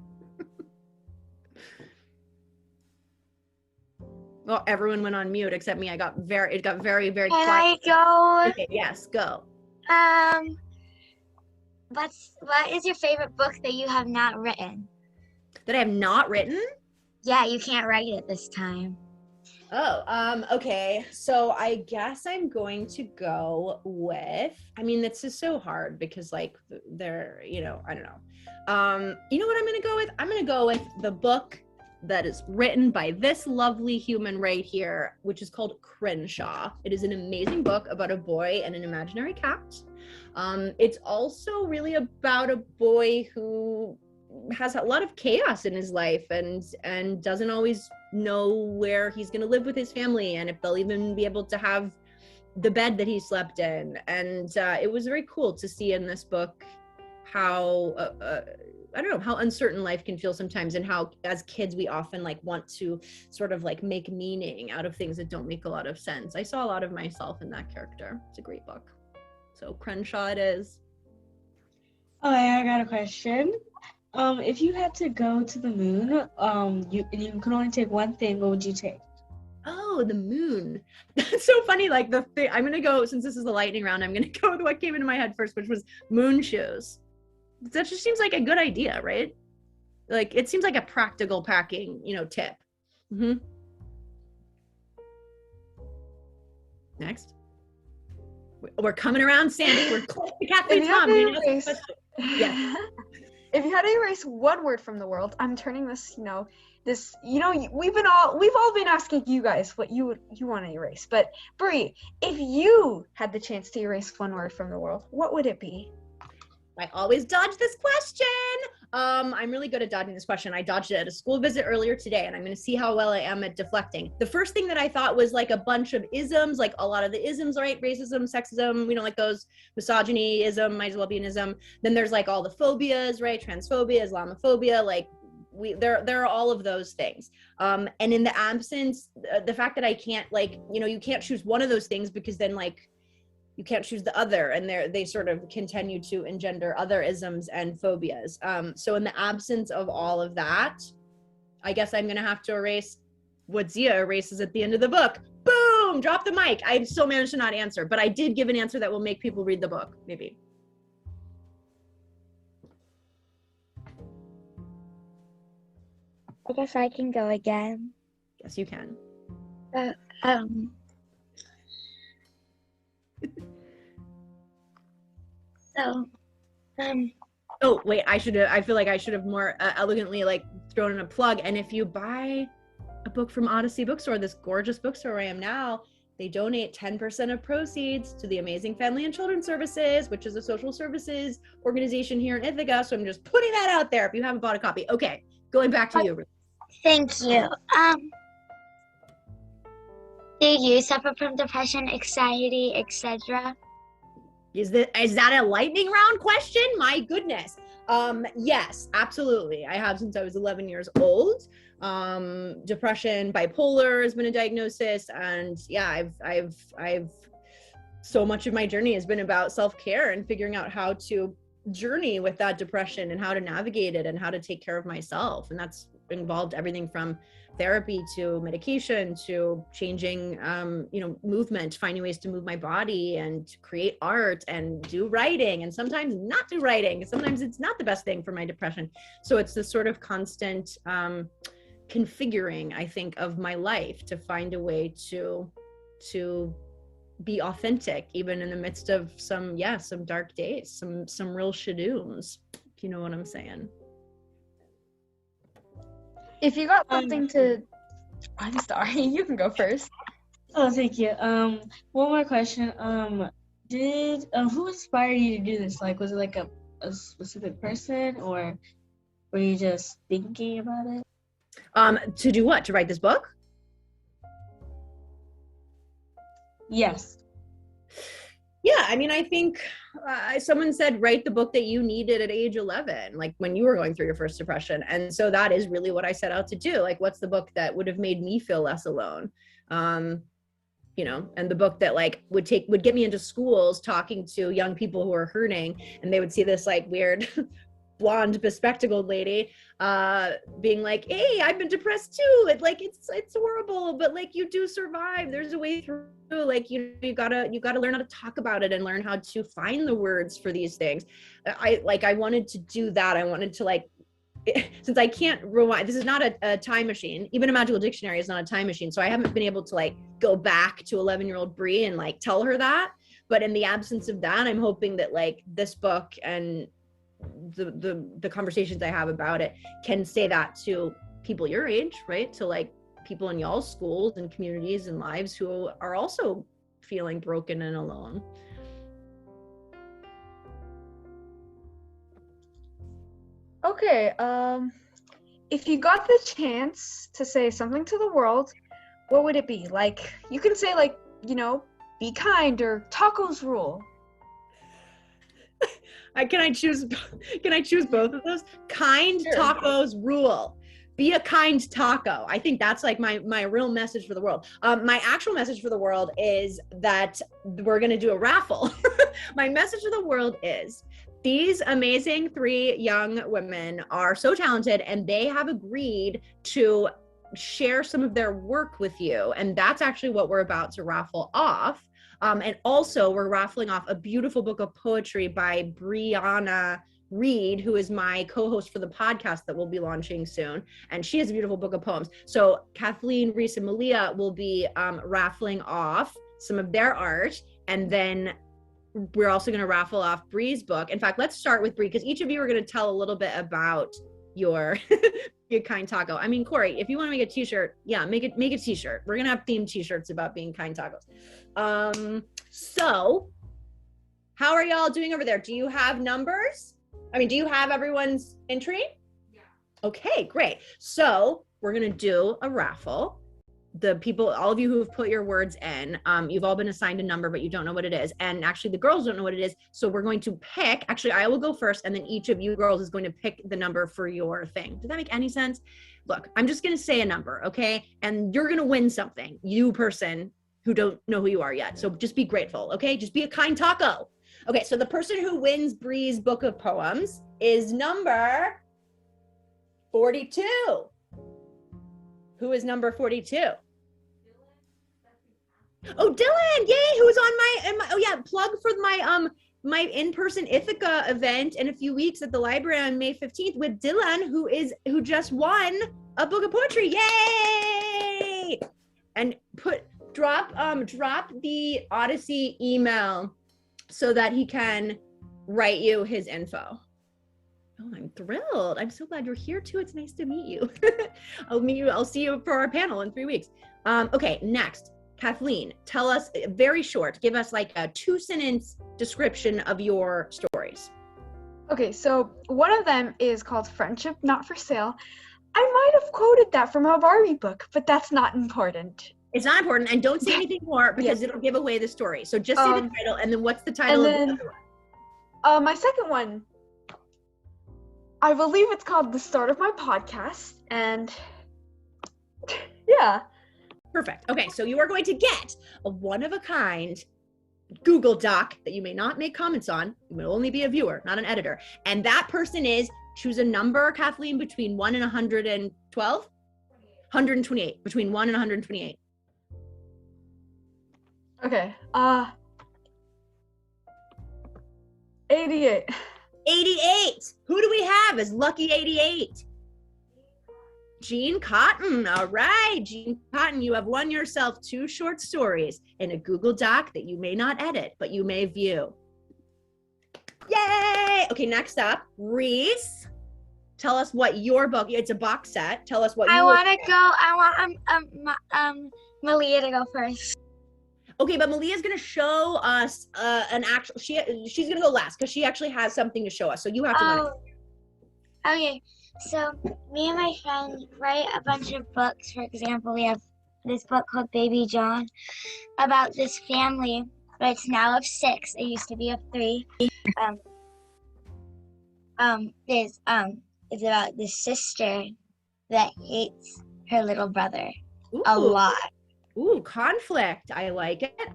Well, everyone went on mute except me. It got very Can quiet. I go? Okay, yes, go. What is your favorite book that you have not written? That I have not written? Yeah, you can't write it this time. Oh, okay. So I guess I'm going to go with, this is so hard because like they're, I don't know. You know what I'm going to go with? I'm going to go with the book that is written by this lovely human right here, which is called Crenshaw. It is an amazing book about a boy and an imaginary cat. It's also really about a boy who has a lot of chaos in his life and doesn't always know where he's going to live with his family and if they'll even be able to have the bed that he slept in. And it was very cool to see in this book how I don't know, how uncertain life can feel sometimes, and how as kids we often like want to sort of like make meaning out of things that don't make a lot of sense. I saw a lot of myself in that character. It's a great book. So Crenshaw it is. Oh, I got a question. If you had to go to the moon, you can only take one thing, what would you take? Oh, the moon. That's so funny. Like the thing, I'm gonna go, since this is the lightning round, I'm gonna go with what came into my head first, which was moon shoes. That just seems like a good idea, right? Like it seems like a practical packing, tip. Mm-hmm. Next. We're coming around, Sandy. We're close to Kathleen's mom. Yes. If you had to erase one word from the world, I'm turning this, we've all been asking you guys what you want to erase. But Bree, if you had the chance to erase one word from the world, what would it be? I always dodge this question. I'm really good at dodging this question. I dodged it at a school visit earlier today, and I'm going to see how well I am at deflecting. The first thing that I thought was like a bunch of isms, like a lot of the isms, right? Racism, sexism, we don't like those. Misogyny-ism, might as well be an ism. Then there's like all the phobias, right? Transphobia, Islamophobia, like there are all of those things. And in the absence, the fact that I can't like, you can't choose one of those things because then like, you can't choose the other, and they sort of continue to engender other isms and phobias. So in the absence of all of that, I guess I'm gonna have to erase what Zia erases at the end of the book. Boom, drop the mic. I still managed to not answer, but I did give an answer that will make people read the book, maybe. I guess I can go again. Yes, you can. Oh wait, I feel like I should have more elegantly like thrown in a plug. And if you buy a book from Odyssey Bookstore, this gorgeous bookstore where I am now, they donate 10% of proceeds to the Amazing Family and Children's Services, which is a social services organization here in Ithaca. So I'm just putting that out there if you haven't bought a copy. Okay, going back to you. Thank you. Do you suffer from depression, anxiety, etc.? Is that a lightning round question? My goodness. Yes, absolutely. I have since I was 11 years old. Depression, bipolar has been a diagnosis, and yeah, I've so much of my journey has been about self-care and figuring out how to journey with that depression and how to navigate it and how to take care of myself. And that's involved everything from therapy to medication to changing movement, finding ways to move my body and create art and do writing, and sometimes not do writing. Sometimes it's not the best thing for my depression. So it's this sort of constant configuring, I think, of my life to find a way to be authentic, even in the midst of some dark days, some real shadoons, if you know what I'm saying. If you got something to, I'm sorry, you can go first. Oh, thank you. One more question. Who inspired you to do this? Like, was it like a specific person, or were you just thinking about it? To do what? To write this book? Yes. Yeah, I mean, I think someone said, write the book that you needed at age 11, like when you were going through your first depression. And so that is really what I set out to do. Like, what's the book that would have made me feel less alone? And the book that like would get me into schools talking to young people who are hurting, and they would see this like weird blonde bespectacled lady being like, hey, I've been depressed too. It's horrible, but like you do survive. There's a way through. Like you gotta learn how to talk about it and learn how to find the words for these things. I wanted to do that. I wanted to like, since I can't rewind, this is not a time machine. Even a magical dictionary is not a time machine. So I haven't been able to like go back to 11-year-old Bree and like tell her that. But in the absence of that, I'm hoping that like this book and the conversations I have about it can say that to people your age, right? To like people in y'all's schools and communities and lives who are also feeling broken and alone. Okay, if you got the chance to say something to the world, what would it be? Like, you can say like, be kind, or tacos rule. Can I choose both of those? Kind. Sure. Tacos rule. Be a kind taco. I think that's like my real message for the world. My actual message for the world is that we're going to do a raffle. My message to the world is these amazing 3 young women are so talented, and they have agreed to share some of their work with you. And that's actually what we're about to raffle off. And also we're raffling off a beautiful book of poetry by Brianna Reed, who is my co-host for the podcast that we'll be launching soon. And she has a beautiful book of poems. So Kathleen, Reese, and Maliah will be raffling off some of their art. And then we're also going to raffle off Bree's book. In fact, let's start with Bree, because each of you are going to tell a little bit about your kind taco. I mean, Corey, if you want to make a t-shirt, yeah, make a t-shirt. We're going to have themed t-shirts about being kind tacos. So how are y'all doing over there? Do you have numbers? I mean, do you have everyone's entry? Yeah. Okay, great. So we're gonna do a raffle. The people, all of you who have put your words in, you've all been assigned a number, but you don't know what it is. And actually the girls don't know what it is. So we're going to pick, actually I will go first, and then each of you girls is going to pick the number for your thing. Does that make any sense? Look, I'm just gonna say a number, okay? And you're gonna win something, you person who don't know who you are yet. So just be grateful, okay? Just be a kind taco. Okay, so the person who wins Bree's book of poems is number 42. Who is number 42? Oh, Dylan, yay, who's on my, oh yeah, plug for my in-person Ithaca event in a few weeks at the library on May 15th with Dylan, who just won a book of poetry. Yay! And drop the Odyssey email so that he can write you his info. Oh, I'm thrilled. I'm so glad you're here too. It's nice to meet you. I'll see you for our panel in 3 weeks. Okay, next, Kathleen, tell us, very short, give us like a 2-sentence description of your stories. Okay, so one of them is called Friendship Not for Sale. I might have quoted that from a Barbie book, but that's not important. It's not important, and don't say anything more because it'll give away the story. So just say the title, and then what's the title of the other one? My second one, I believe it's called The Start of My Podcast, and yeah. Perfect. Okay, so you are going to get a one-of-a-kind Google Doc that you may not make comments on. You will only be a viewer, not an editor. And that person is, choose a number, Kathleen, between 1 and 112? 128, between 1 and 128. Okay, 88. 88. Who do we have as lucky 88? Jean Cotton. All right, Jean Cotton, you have won yourself 2 short stories in a Google Doc that you may not edit, but you may view. Yay! Okay, next up, Reese. Tell us what your book, it's a box set. Tell us what I want Maliah to go first. Okay, but Maliah's gonna show us an actual, she's gonna go last because she actually has something to show us. So you have to run it. Okay, so me and my friend write a bunch of books. For example, we have this book called Baby John about this family, but it's now of 6. It used to be of 3. It's about this sister that hates her little brother a lot. Ooh, conflict. I like it. I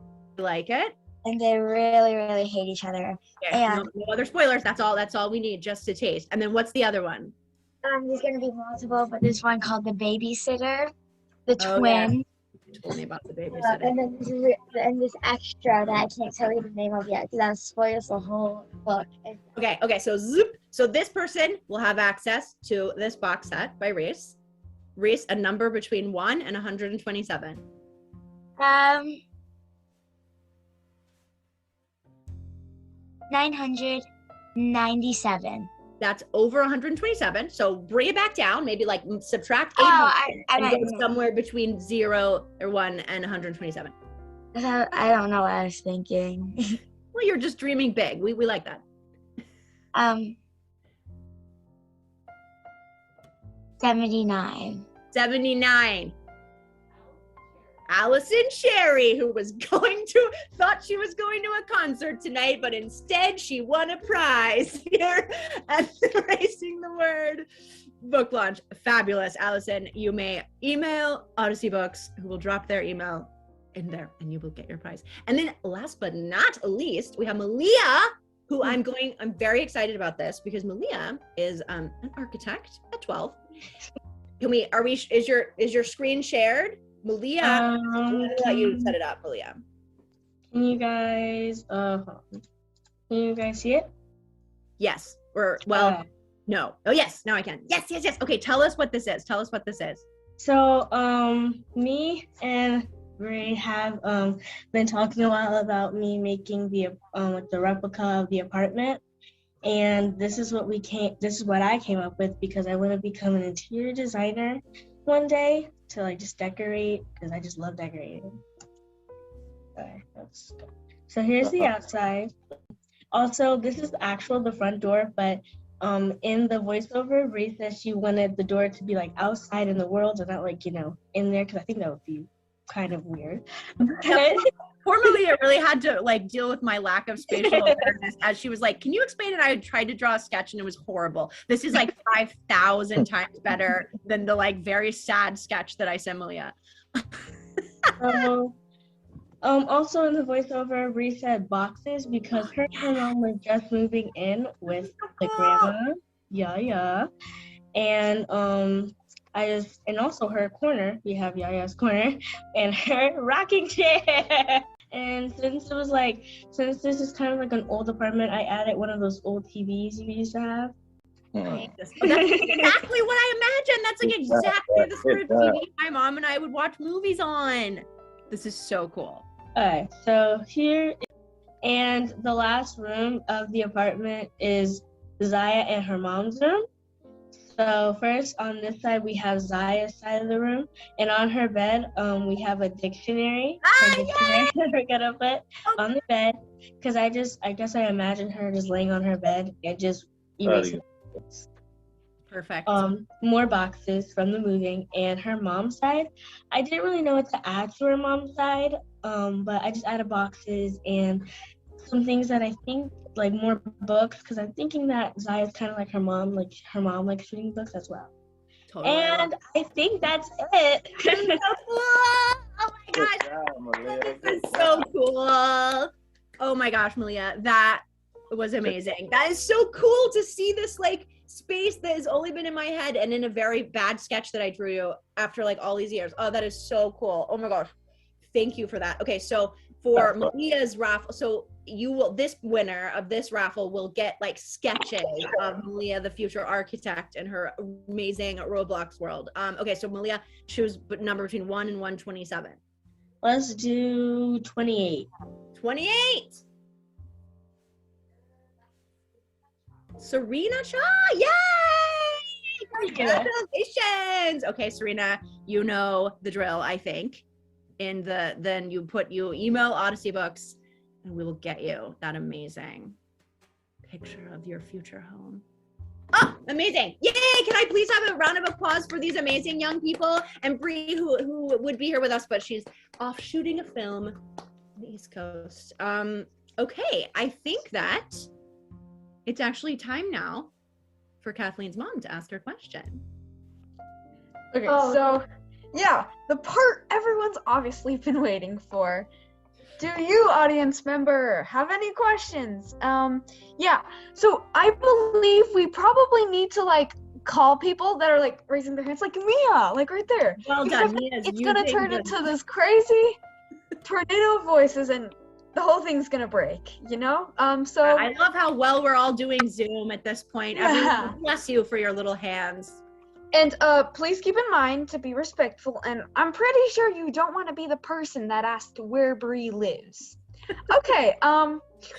like it. And they really, really hate each other. Yeah, and no other spoilers. That's all we need just to taste. And then what's the other one? There's gonna be multiple, but there's one called The Babysitter, the twin. Yeah. You told me about the babysitter. And this extra that I can't tell you the name of yet because that spoils the whole book. Okay, so zoop. So this person will have access to this box set by Reese. Reese, a number between 1 and 127. 997. That's over 127. So bring it back down, maybe like subtract 800 and go somewhere between 0 or 1 and 127. I don't know what I was thinking. Well, you're just dreaming big. We like that. 79. 79. Allison Sherry, who thought she was going to a concert tonight, but instead she won a prize here at the Erasing the Word book launch. Fabulous, Allison. You may email Odyssey Books, who will drop their email in there, and you will get your prize. And then last but not least, we have Maliah, who I'm very excited about this because Maliah is an architect at 12. Is your screen shared? Maliah, I'm gonna let you set it up, Maliah. Can you guys see it? Yes. No. Oh yes, now I can. Yes. Okay, tell us what this is. So me and Bree have been talking a while about me making the replica of the apartment. And this is what I came up with because I want to become an interior designer one day to like just decorate because I just love decorating. Okay, let's go. So here's the outside. Also, this is the front door, but in the voiceover, Bree says she wanted the door to be like outside in the world and not like, in there, because I think that would be kind of weird. Poor Maliah really had to like deal with my lack of spatial awareness as she was like, can you explain it? I tried to draw a sketch and it was horrible. This is like 5,000 times better than the like very sad sketch that I sent Maliah. Also in the voiceover, Reese said boxes because her and her mom were just moving in with the grandma. Yeah. And and also her corner, we have Yaya's corner, and her rocking chair. And since this is kind of like an old apartment, I added one of those old TVs we used to have. That's exactly what I imagined. That's like exactly the sort of TV my mom and I would watch movies on. This is so cool. Alright, so here, and the last room of the apartment is Zia and her mom's room. So first on this side we have Zia's side of the room, and on her bed we have a dictionary. We're gonna put on the bed because I guess I imagine her just laying on her bed and just erasing. Perfect. More boxes from the moving, and her mom's side. I didn't really know what to add to her mom's side, but I just added boxes and some things that I think like more books, because I'm thinking that Zia is kind of like her mom likes reading books as well. Totally. And I think that's it. So cool. Oh my gosh, this is so cool. Oh my gosh, Maliah, that was amazing. That is so cool to see this like space that has only been in my head and in a very bad sketch that I drew you after like all these years. Oh, that is so cool. Oh my gosh, thank you for that. Okay, so for Maliah's raffle, so this winner of this raffle will get like sketches of Maliah, the future architect, and her amazing Roblox world. Okay, so Maliah, choose number between 1 and 127. Let's do 28. 28. Serena Shaw, yay! Congratulations. Okay, Serena, you know the drill, I think. Then you email Odyssey Books and we will get you that amazing picture of your future home. Oh, amazing. Yay! Can I please have a round of applause for these amazing young people and Bree who would be here with us, but she's off shooting a film on the East Coast. Okay, I think that it's actually time now for Kathleen's mom to ask her question. Okay, so yeah, the part everyone's obviously been waiting for. Do you, audience member, have any questions? Yeah, so I believe we probably need to like call people that are like raising their hands, like Mia, like right there. Well done, Mia. It's gonna turn into this crazy tornado of voices and the whole thing's gonna break, so I love how well we're all doing Zoom at this point. Yeah. Everyone, bless you for your little hands. And please keep in mind to be respectful, and I'm pretty sure you don't want to be the person that asked where Bree lives. Okay,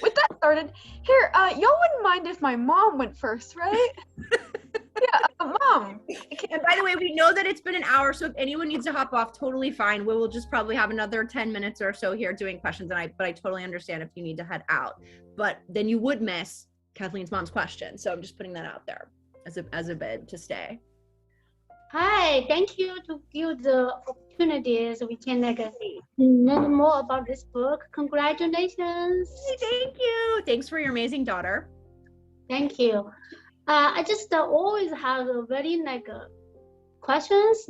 with that started, here, y'all wouldn't mind if my mom went first, right? Yeah, Mom. And by the way, we know that it's been an hour, so if anyone needs to hop off, totally fine. We will just probably have another 10 minutes or so here doing questions, but I totally understand if you need to head out. But then you would miss Kathleen's mom's question, so I'm just putting that out there as a bid to stay. Hi, thank you to give the opportunities we can learn more about this book. Congratulations. Thank you. Thanks for your amazing daughter. Thank you. I just always have a very questions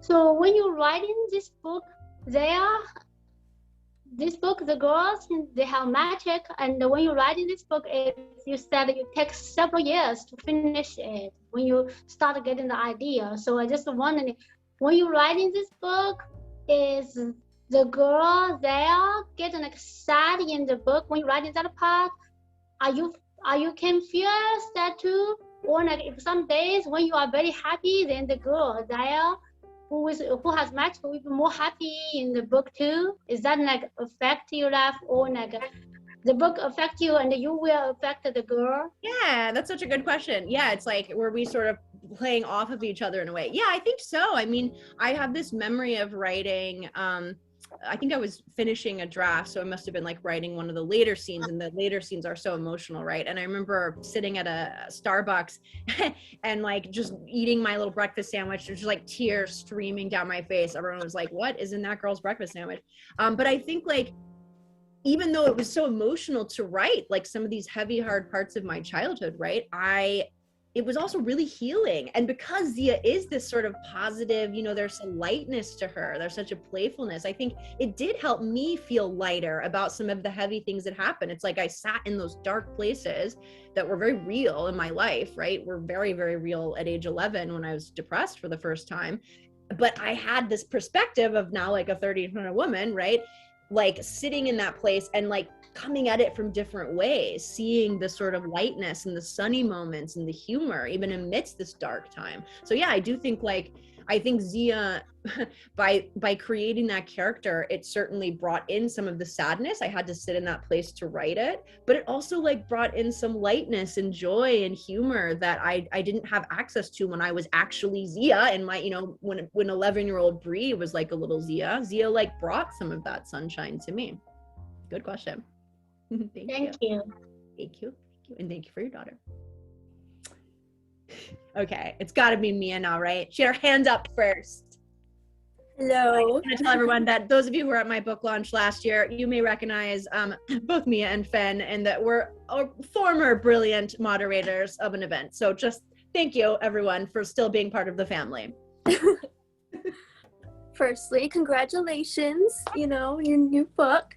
so when you're writing this book, the girls, they have magic, and when you're writing this book, you said it takes several years to finish it when you start getting the idea. So I just wondering, when you're writing this book, is the girl there getting sad in the book when you're writing that part? Are you confused that too? Or if some days when you are very happy, then the girl there who has magic will be more happy in the book too? Is that affect your life, or the book affect you and you will affect the girl? Yeah, that's such a good question. Yeah, it's like, were we sort of playing off of each other in a way? Yeah, I think so. I mean, I have this memory of writing I think I was finishing a draft, so I must have been like writing one of the later scenes, and the later scenes are so emotional, right? And I remember sitting at a Starbucks and like just eating my little breakfast sandwich. There's just like tears streaming down my face. Everyone was like, what is in that girl's breakfast sandwich? But I think like, even though it was so emotional to write like some of these heavy, hard parts of my childhood, right? It was also really healing. And because Zia is this sort of positive, you know, there's a lightness to her, there's such a playfulness. I think it did help me feel lighter about some of the heavy things that happened. It's like I sat in those dark places that were very real in my life, right? Were very, very real at age 11 when I was depressed for the first time. But I had this perspective of now like a 30-year-old woman, right? Like sitting in that place and like coming at it from different ways, seeing the sort of lightness and the sunny moments and the humor even amidst this dark time. So yeah, I do think like, I think Zia, by creating that character, it certainly brought in some of the sadness. I had to sit in that place to write it, but it also like brought in some lightness and joy and humor that I didn't have access to when I was actually Zia. And my, you know, when 11-year-old Bree was like a little Zia like brought some of that sunshine to me. Good question. Thank you. Thank you. And thank you for your daughter. Okay, it's got to be Mia now, right? She had her hands up first. Hello. I want to tell everyone that those of you who were at my book launch last year, you may recognize both Mia and Fen, and that we're former brilliant moderators of an event. So just thank you, everyone, for still being part of the family. Firstly, congratulations, you know, your new book.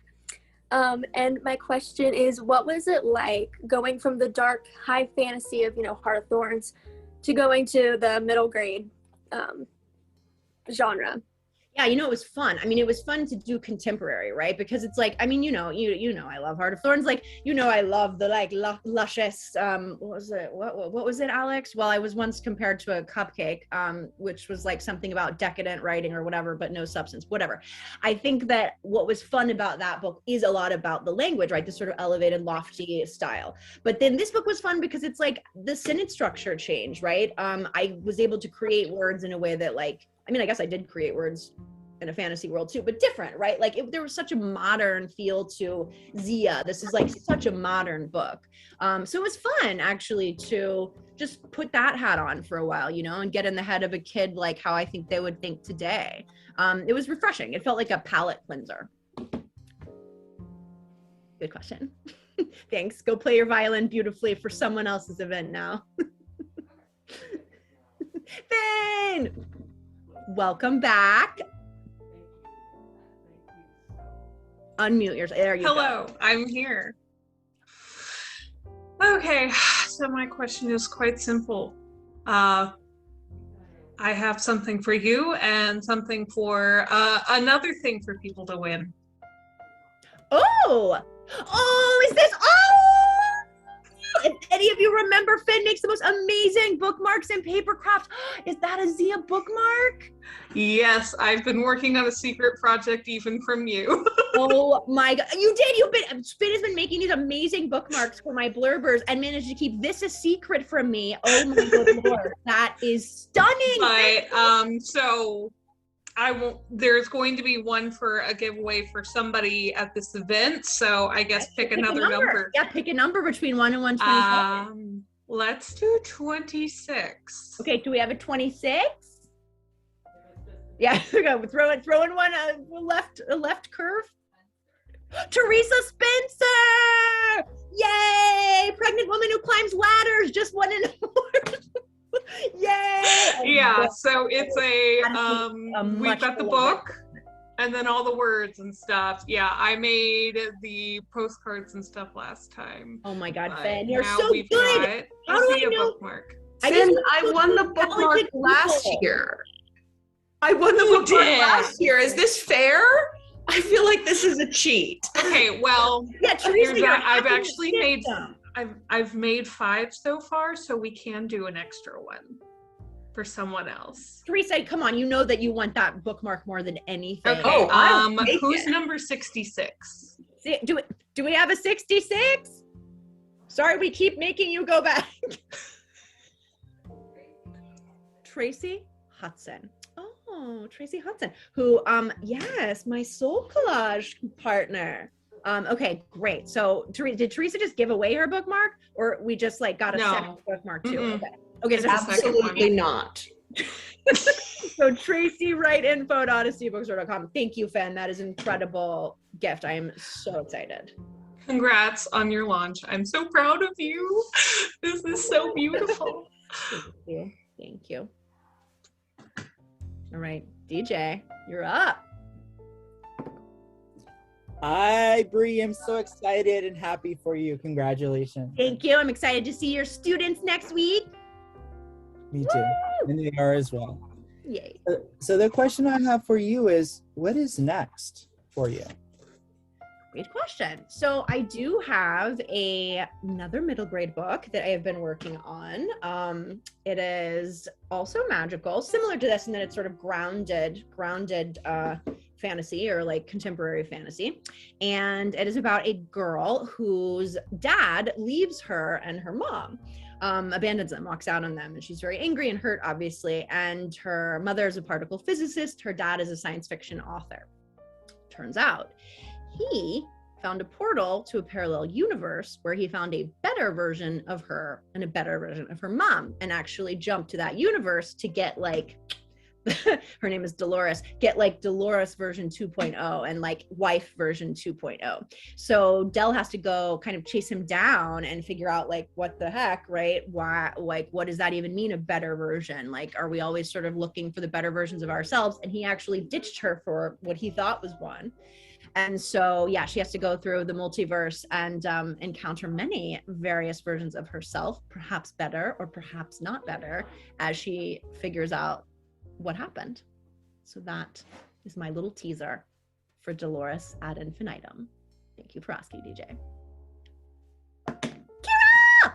And my question is, what was it like going from the dark high fantasy of, you know, Heart of Thorns to going to the middle grade genre? Yeah, you know, it was fun. I mean, it was fun to do contemporary, right? Because it's like, I mean, you know, I love Heart of Thorns. Like, you know, I love the like luscious, what was it? What was it, Alex? Well, I was once compared to a cupcake, which was like something about decadent writing or whatever, but no substance, whatever. I think that what was fun about that book is a lot about the language, right? The sort of elevated, lofty style. But then this book was fun because it's like the sentence structure changed, right? I was able to create words in a way that like, I mean, I guess I did create words in a fantasy world too, but different, right? Like there was such a modern feel to Zia. This is like such a modern book. So it was fun actually to just put that hat on for a while, you know, and get in the head of a kid like how I think they would think today. It was refreshing. It felt like a palate cleanser. Good question. Thanks. Go play your violin beautifully for someone else's event now. Ben! Welcome back. Unmute yourself. There you go. Hello, I'm here. Okay, so my question is quite simple. I have something for you and something for another thing for people to win. Oh, is this? If any of you remember, Finn makes the most amazing bookmarks and paper craft. Is that a Zia bookmark? Yes, I've been working on a secret project even from you. Oh my God, you did. Finn has been making these amazing bookmarks for my blurbers and managed to keep this a secret from me. Oh my good Lord, that is stunning. But so there's going to be one for a giveaway for somebody at this event, so I guess pick another number. Yeah, pick a number between 1 and 127. Let's do 26. Okay, do we have a 26? Yeah, throw in one a left curve. Teresa Spencer! Yay! Pregnant woman who climbs ladders, just won an award. Yay! Yeah, so it's we've got the book and then all the words and stuff. Yeah, I made the postcards and stuff last time. Oh my God, Finn, you're so good. How do I know? Bookmark. Finn, I won the bookmark last year. I won the bookmark last year. Is this fair? I feel like this is a cheat. Okay, well, yeah, Teresa, I've actually made I've made 5 so far, so we can do an extra one for someone else. Teresa, come on, you know that you want that bookmark more than anything. Okay, who's number 66? Do we have a 66? Sorry, we keep making you go back. Tracy Hudson. Oh, Tracy Hudson, who, yes, my soul collage partner. Okay, great. So did Teresa just give away her bookmark, or we just like got a No. second bookmark too? Mm-mm. Okay. Okay, It's so a second one. Absolutely not. So Tracy, write info at honestybookstore.com. Thank you, Fen. That is an incredible gift. I am so excited. Congrats on your launch. I'm so proud of you. This is so beautiful. Thank you. Thank you. All right, DJ, you're up. Hi, Bree. I'm so excited and happy for you. Congratulations. Thank you. I'm excited to see your students next week. Me too. And they are as well. Yay. So the question I have for you is, what is next for you? Great question. So I do have another middle grade book that I have been working on. It is also magical, similar to this in that it's sort of grounded fantasy or like contemporary fantasy. And it is about a girl whose dad leaves her and her mom, abandons them, walks out on them. And she's very angry and hurt, obviously. And her mother is a particle physicist. Her dad is a science fiction author. Turns out he found a portal to a parallel universe where he found a better version of her and a better version of her mom, and actually jumped to that universe to get like her name is Dolores, get like Dolores version 2.0 and like wife version 2.0. So Del has to go kind of chase him down and figure out like what the heck, right? Why, like, what does that even mean, a better version? Like, are we always sort of looking for the better versions of ourselves? And he actually ditched her for what he thought was one. And so, yeah, she has to go through the multiverse and encounter many various versions of herself, perhaps better or perhaps not better, as she figures out what happened. So that is my little teaser for Dolores ad infinitum. Thank you for asking, DJ. Kira!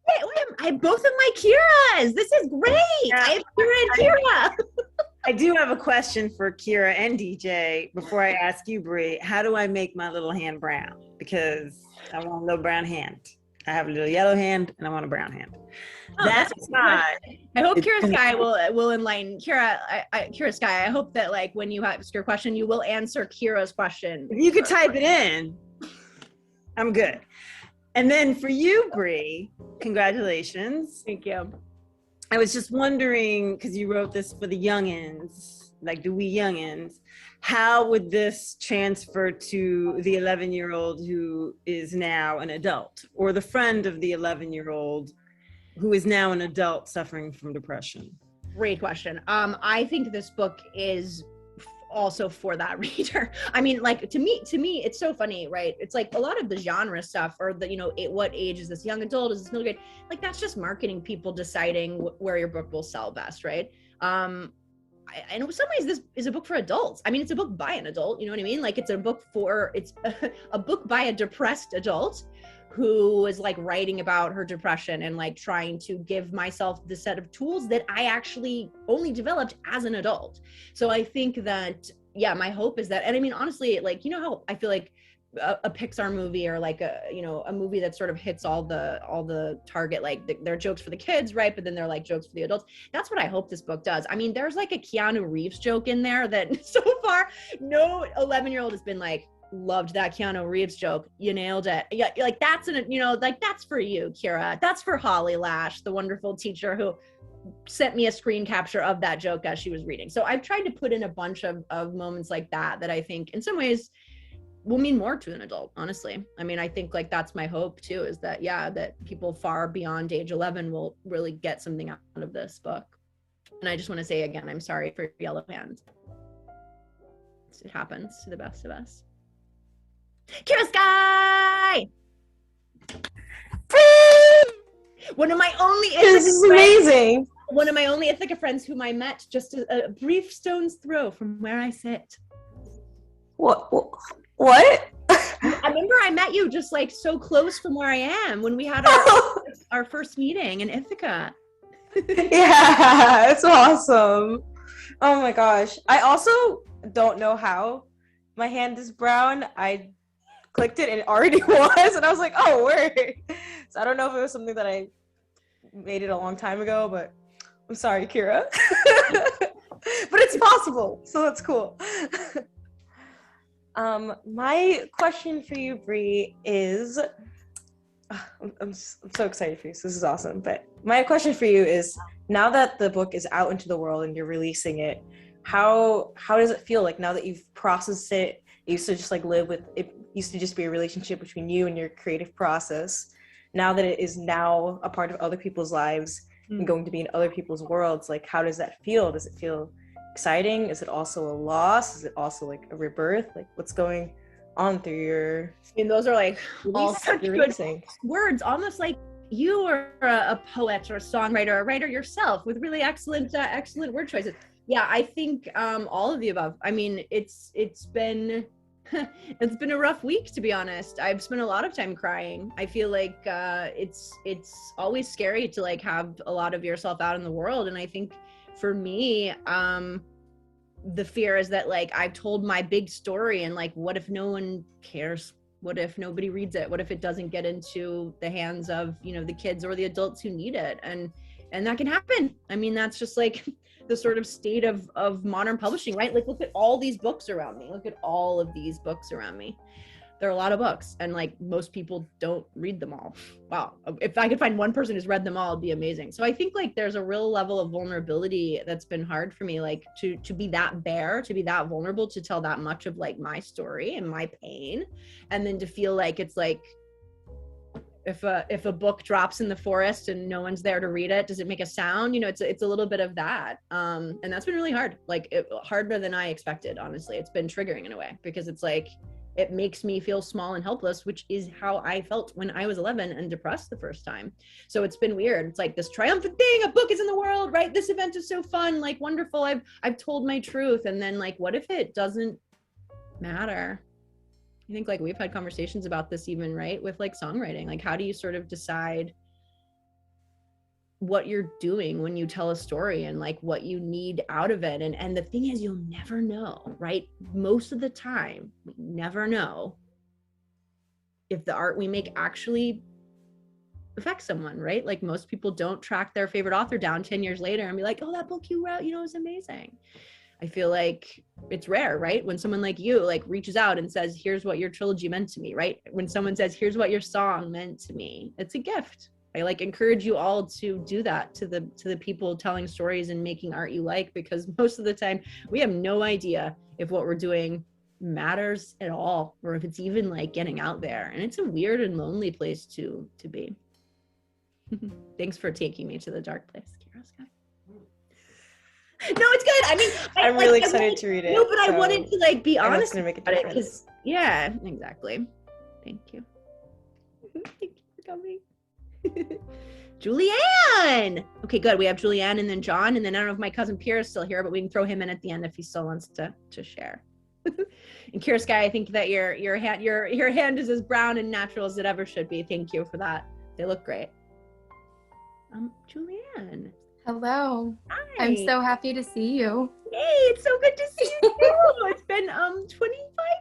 Wait, I have both of my Kiras. This is great. I have Kira and Kira. I do have a question for Kira and DJ before I ask you, Bree. How do I make my little hand brown? Because I want a little brown hand. I have a little yellow hand and I want a brown hand. Oh, that's not. I hope Kira Sky will enlighten Kira. Kira Sky, I hope that like when you ask your question, you will answer Kira's question. If you could type it in, I'm good. And then for you, Bree, congratulations. Thank you. I was just wondering, because you wrote this for the youngins, like the wee youngins, how would this transfer to the 11-year-old who is now an adult, or the friend of the 11-year-old who is now an adult suffering from depression? Great question. I think this book is also for that reader. I mean, like to me, it's so funny, right? It's like a lot of the genre stuff, or the, what age is this young adult? Is this middle grade? Like that's just marketing people deciding where your book will sell best, right? And in some ways, this is a book for adults. I mean, it's a book by an adult. You know what I mean? Like it's a book a book by a depressed adult who is like writing about her depression and like trying to give myself the set of tools that I actually only developed as an adult. So I think that, yeah, my hope is that, and I mean, honestly, like, how I feel like a Pixar movie or like a movie that sort of hits all the target, like they're jokes for the kids, right? But then they're like jokes for the adults. That's what I hope this book does. I mean, there's like a Keanu Reeves joke in there that so far no 11-year-old has been like, loved that Keanu Reeves joke. You nailed it. Yeah, like that's that's for you, Kira. That's for Holly Lash, the wonderful teacher who sent me a screen capture of that joke as she was reading. So I've tried to put in a bunch of moments like that I think in some ways will mean more to an adult, honestly. I mean, I think like that's my hope too, is that, yeah, that people far beyond age 11 will really get something out of this book. And I just want to say again, I'm sorry for Yellow Hand. It happens to the best of us. Kira Sky! One of my only This is amazing. One of my only Ithaca friends whom I met just a brief stone's throw from where I sit. What? I remember I met you just like so close from where I am when we had our first meeting in Ithaca. Yeah, it's awesome. Oh my gosh. I also don't know how my hand is brown. I clicked it and it already was, and I was like, oh, word. So I don't know if it was something that I made it a long time ago, but I'm sorry, Kira. But it's possible, so that's cool. My question for you, Bree, is I'm so excited for you. So this is awesome. But my question for you is, now that the book is out into the world and you're releasing it, how does it feel like now that you've processed it? It used to just like live with it, used to just be a relationship between you and your creative process. Now that it is now a part of other people's lives and going to be in other people's worlds, like how does that feel? Does it feel exciting? Is it also a loss? Is it also like a rebirth? Like what's going on through your I mean, those are like all such good releasing words, almost like you are a poet or a songwriter or a writer yourself with really excellent word choices. Yeah, I think all of the above. I mean, it's been it's been a rough week, to be honest. I've spent a lot of time crying. I feel like it's always scary to like have a lot of yourself out in the world, and I think for me, the fear is that like I've told my big story, and like what if no one cares? What if nobody reads it? What if it doesn't get into the hands of, you know, the kids or the adults who need it? And that can happen. I mean, that's just like the sort of state of modern publishing, right? Like look at all these books around me. Look at all of these books around me. There are a lot of books, and like most people don't read them all. Wow. If I could find one person who's read them all, it'd be amazing. So I think like there's a real level of vulnerability that's been hard for me, like to be that bare, to be that vulnerable, to tell that much of like my story and my pain. And then to feel like it's like, if a book drops in the forest and no one's there to read it, does it make a sound? You know, it's a little bit of that. And that's been really hard, like harder than I expected, honestly. It's been triggering in a way, because it's like, it makes me feel small and helpless, which is how I felt when I was 11 and depressed the first time. So it's been weird. It's like this triumphant thing, a book is in the world, right? This event is so fun, like wonderful. I've told my truth. And then like, what if it doesn't matter? I think like we've had conversations about this even, right? With like songwriting, like how do you sort of decide what you're doing when you tell a story and like what you need out of it? And the thing is, you'll never know, right? Most of the time, we never know if the art we make actually affects someone, right? Like most people don't track their favorite author down 10 years later and be like, oh, that book you wrote, you know, is amazing. I feel like it's rare, right? When someone like you like reaches out and says, here's what your trilogy meant to me, right? When someone says, here's what your song meant to me, it's a gift. I like encourage you all to do that to the people telling stories and making art you like, because most of the time we have no idea if what we're doing matters at all, or if it's even like getting out there. And it's a weird and lonely place to be. Thanks for taking me to the dark place, Kira Sky. No, it's good. I mean, I'm really excited to read it. No, but so I wanted to like be honest gonna make a about it, difference. 'cause yeah, exactly. Thank you. Thank you for coming. Julianne. Okay, good. We have Julianne and then John, and then I don't know if my cousin Pierre is still here, but we can throw him in at the end if he still wants to share. And Kira Sky, I think that your hand is as brown and natural as it ever should be. Thank you for that. They look great. Julianne. Hello. Hi. I'm so happy to see you. Hey, it's so good to see you too. It's been 25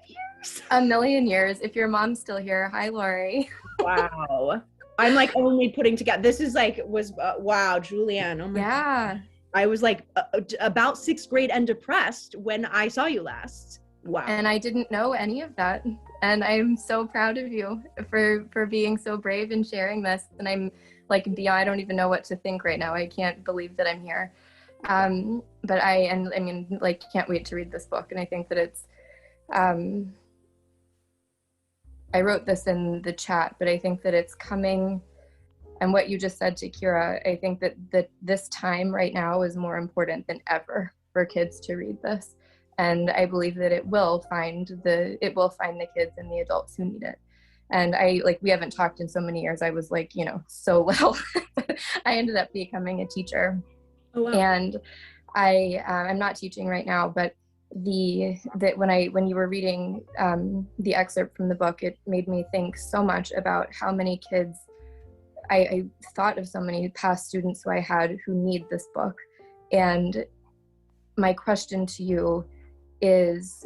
years. A million years. If your mom's still here, hi Lori. Wow. I'm like only putting together. This is like wow, Julianne. Oh my God. I was like about 6th grade and depressed when I saw you last. Wow. And I didn't know any of that. And I'm so proud of you for being so brave and sharing this. And I'm like, I don't even know what to think right now. I can't believe that I'm here. But I mean, like, can't wait to read this book. And I think that it's, I wrote this in the chat, but I think that it's coming, and what you just said to Kira, I think that this time right now is more important than ever for kids to read this. And I believe that it will find the kids and the adults who need it. And we haven't talked in so many years. I was like, so little. I ended up becoming a teacher. Oh, wow. And I'm not teaching right now, but when you were reading the excerpt from the book, it made me think so much about how many kids, I thought of so many past students who I had who need this book. And my question to you is,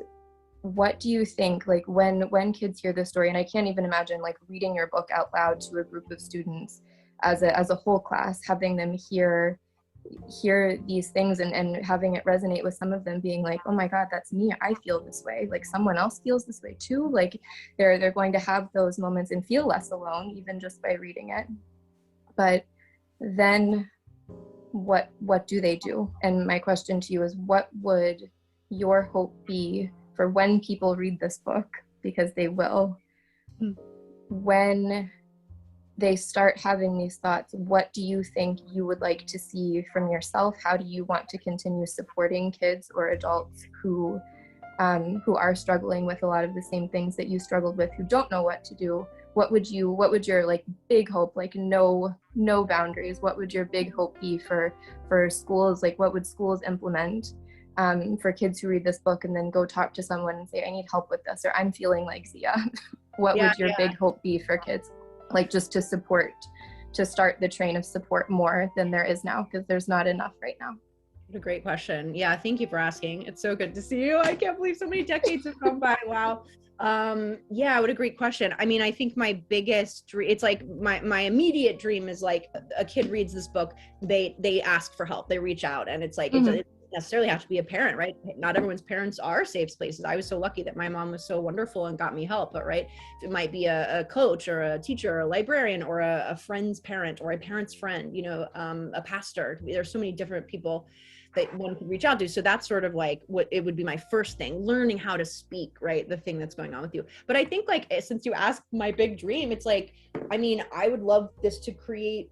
what do you think, like when kids hear this story, and I can't even imagine like reading your book out loud to a group of students as a whole class, having them hear hear these things and having it resonate with some of them being like, oh my God, that's me. I feel this way. Like someone else feels this way too. Like they're going to have those moments and feel less alone, even just by reading it. But then what do they do? And my question to you is, what would your hope be for when people read this book? Because they will. When they start having these thoughts, what do you think you would like to see from yourself? How do you want to continue supporting kids or adults who are struggling with a lot of the same things that you struggled with, who don't know what to do? What would your like big hope, like no boundaries, what would your big hope be for schools? Like what would schools implement for kids who read this book and then go talk to someone and say, I need help with this, or I'm feeling like Zia? What would your big hope be for kids? Like just to start the train of support more than there is now, because there's not enough right now. What a great question. Yeah, thank you for asking. It's so good to see you. I can't believe so many decades have gone by. Wow. Yeah, what a great question. I mean, I think my biggest dream, it's like my immediate dream is like a kid reads this book, they ask for help, they reach out, and it's like, it doesn't necessarily have to be a parent, right? Not everyone's parents are safe places. I was so lucky that my mom was so wonderful and got me help, but right, it might be a coach or a teacher or a librarian or a friend's parent or a parent's friend, you know, a pastor. There's so many different people that one could reach out to. So that's sort of like what it would be my first thing, learning how to speak, right? The thing that's going on with you. But I think like, since you asked my big dream, it's like, I mean, I would love this to create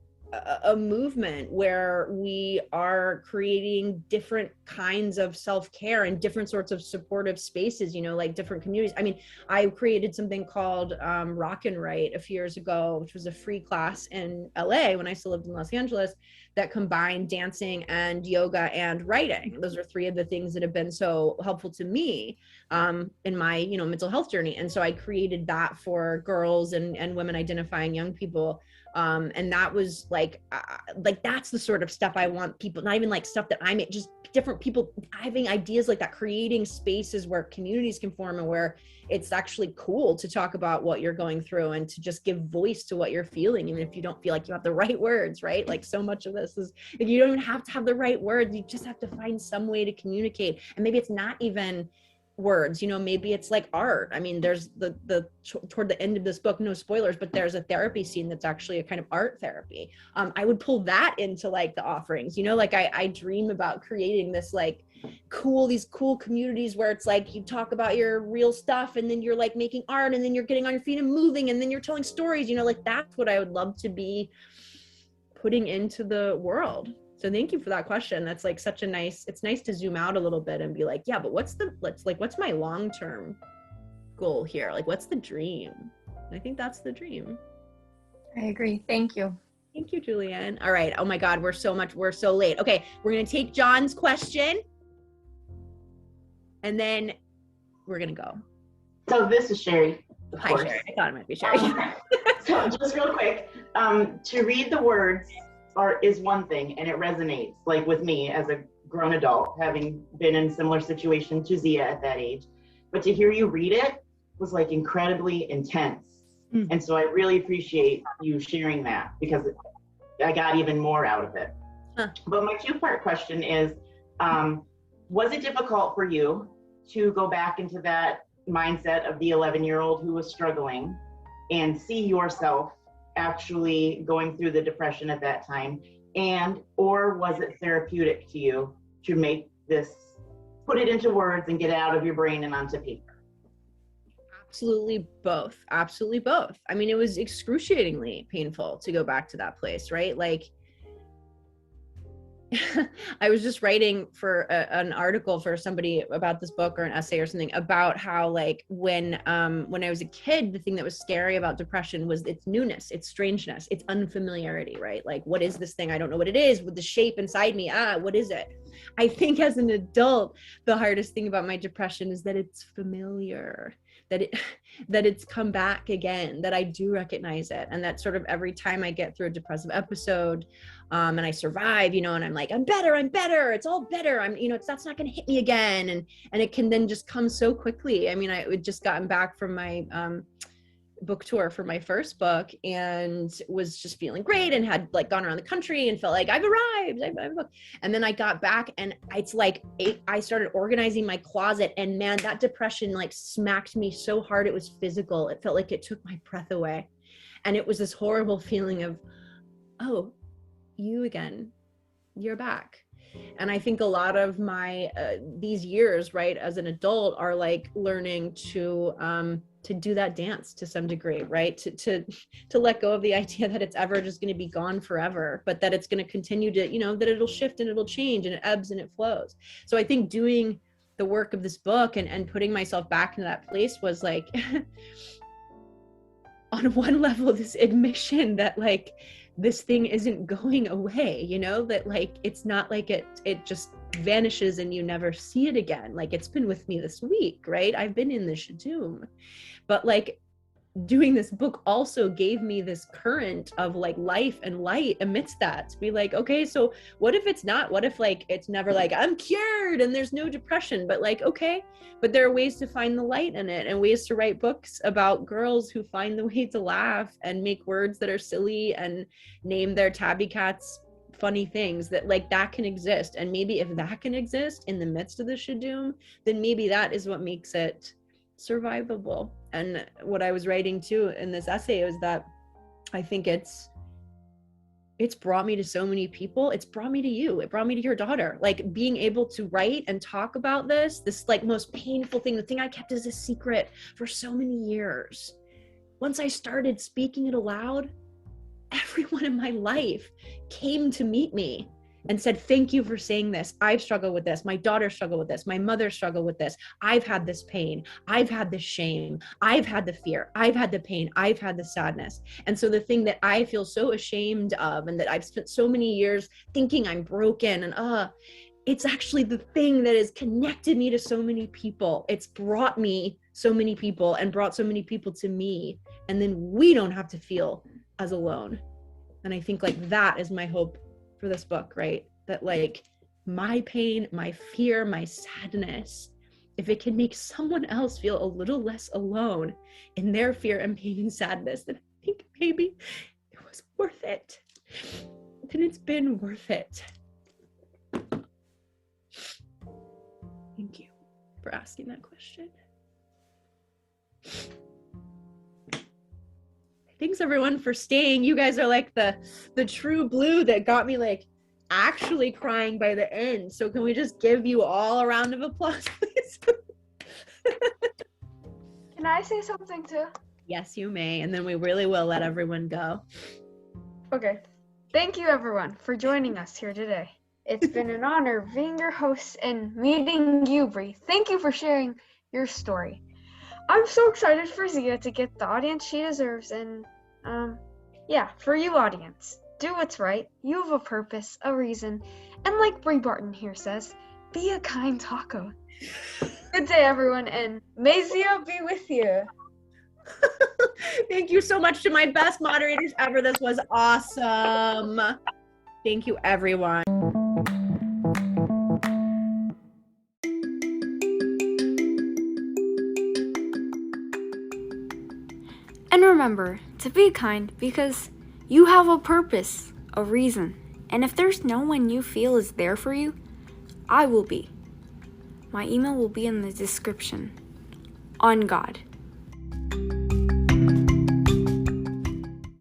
a movement where we are creating different kinds of self-care and different sorts of supportive spaces, you know, like different communities. I mean, I created something called Rock and Write a few years ago, which was a free class in LA when I still lived in Los Angeles, that combined dancing and yoga and writing. Those are three of the things that have been so helpful to me in my, you know, mental health journey. And so I created that for girls and women identifying young people. And that was like that's the sort of stuff I want people, not even like stuff that I'm just different people having ideas like that, creating spaces where communities can form and where it's actually cool to talk about what you're going through and to just give voice to what you're feeling, even if you don't feel like you have the right words, right? Like so much of this is like, you don't even have to have the right words. You just have to find some way to communicate. And maybe it's not even words, you know, maybe it's like art. I mean, there's toward the end of this book, no spoilers, but there's a therapy scene that's actually a kind of art therapy. I would pull that into like the offerings, you know, like I dream about creating this like these cool communities where it's like you talk about your real stuff and then you're like making art and then you're getting on your feet and moving and then you're telling stories, you know, like that's what I would love to be putting into the world. So thank you for that question. That's like such a it's nice to zoom out a little bit and be like, yeah, but what's my long-term goal here? Like, what's the dream? I think that's the dream. I agree. Thank you. Thank you, Julianne. All right. Oh my God, we're so late. Okay. We're going to take John's question and then we're going to go. So this is Sherry. Hi, Sherry. I thought it might be Sherry. So just real quick, to read the words is one thing, and it resonates like with me as a grown adult, having been in similar situation to Zia at that age. But to hear you read it was like incredibly intense. And so I really appreciate you sharing that because I got even more out of it. But my two-part question is, was it difficult for you to go back into that mindset of the 11-year-old who was struggling and see yourself actually going through the depression at that time, or was it therapeutic to you to make this, put it into words and get it out of your brain and onto paper? Absolutely both. I mean, it was excruciatingly painful to go back to that place, right? Like I was just writing for an article for somebody about this book or an essay or something about how like when I was a kid, the thing that was scary about depression was its newness, its strangeness, its unfamiliarity, right? Like, what is this thing? I don't know what it is. With the shape inside me, what is it? I think as an adult, the hardest thing about my depression is that it's familiar, that it's come back again, that I do recognize it. And that sort of every time I get through a depressive episode and I survive, you know, and I'm like, I'm better, it's all better. That's not going to hit me again. And it can then just come so quickly. I mean, I had just gotten back from my book tour for my first book and was just feeling great and had like gone around the country and felt like I've arrived. And then I got back and it's like I started organizing my closet, and man, that depression like smacked me so hard. It was physical. It felt like it took my breath away. And it was this horrible feeling of, oh, you again, you're back. And I think a lot of my these years, right, as an adult are like learning to do that dance to some degree, right? To let go of the idea that it's ever just going to be gone forever, but that it's going to continue to, you know, that it'll shift and it'll change and it ebbs and it flows. So I think doing the work of this book and putting myself back into that place was like, on one level, this admission that like, this thing isn't going away, you know, that like, it's not like it just vanishes and you never see it again. Like it's been with me this week, right? I've been in the shadoom, but like doing this book also gave me this current of like life and light amidst that, to be like, okay, so what if it's not, what if like, it's never like I'm cured and there's no depression, but like, okay, but there are ways to find the light in it and ways to write books about girls who find the way to laugh and make words that are silly and name their tabby cats funny things, that like that can exist. And maybe if that can exist in the midst of the shadoom, then maybe that is what makes it survivable. And what I was writing too in this essay is that I think it's brought me to so many people. It's brought me to you. It brought me to your daughter. Like being able to write and talk about this like most painful thing, the thing I kept as a secret for so many years. Once I started speaking it aloud, everyone in my life came to meet me and said, thank you for saying this. I've struggled with this. My daughter struggled with this. My mother struggled with this. I've had this pain. I've had this shame. I've had the fear. I've had the pain. I've had the sadness. And so the thing that I feel so ashamed of and that I've spent so many years thinking I'm broken and it's actually the thing that has connected me to so many people. It's brought me so many people and brought so many people to me. And then we don't have to feel as alone. And I think like that is my hope for this book, right? That like my pain, my fear, my sadness, if it can make someone else feel a little less alone in their fear and pain and sadness, then I think maybe it was worth it. Then it's been worth it. Thank you for asking that question. Thanks everyone for staying. You guys are like the true blue that got me like actually crying by the end. So can we just give you all a round of applause, please? Can I say something too? Yes, you may. And then we really will let everyone go. Okay. Thank you everyone for joining us here today. It's been an honor being your host and meeting you, Bree. Thank you for sharing your story. I'm so excited for Zia to get the audience she deserves, and yeah, for you audience, do what's right. You have a purpose, a reason, and like Bree Barton here says, be a kind taco. Good day everyone, and may Zia be with you. Thank you so much to my best moderators ever. This was awesome. Thank you everyone. And remember to be kind because you have a purpose, a reason. And if there's no one you feel is there for you, I will be. My email will be in the description. On God.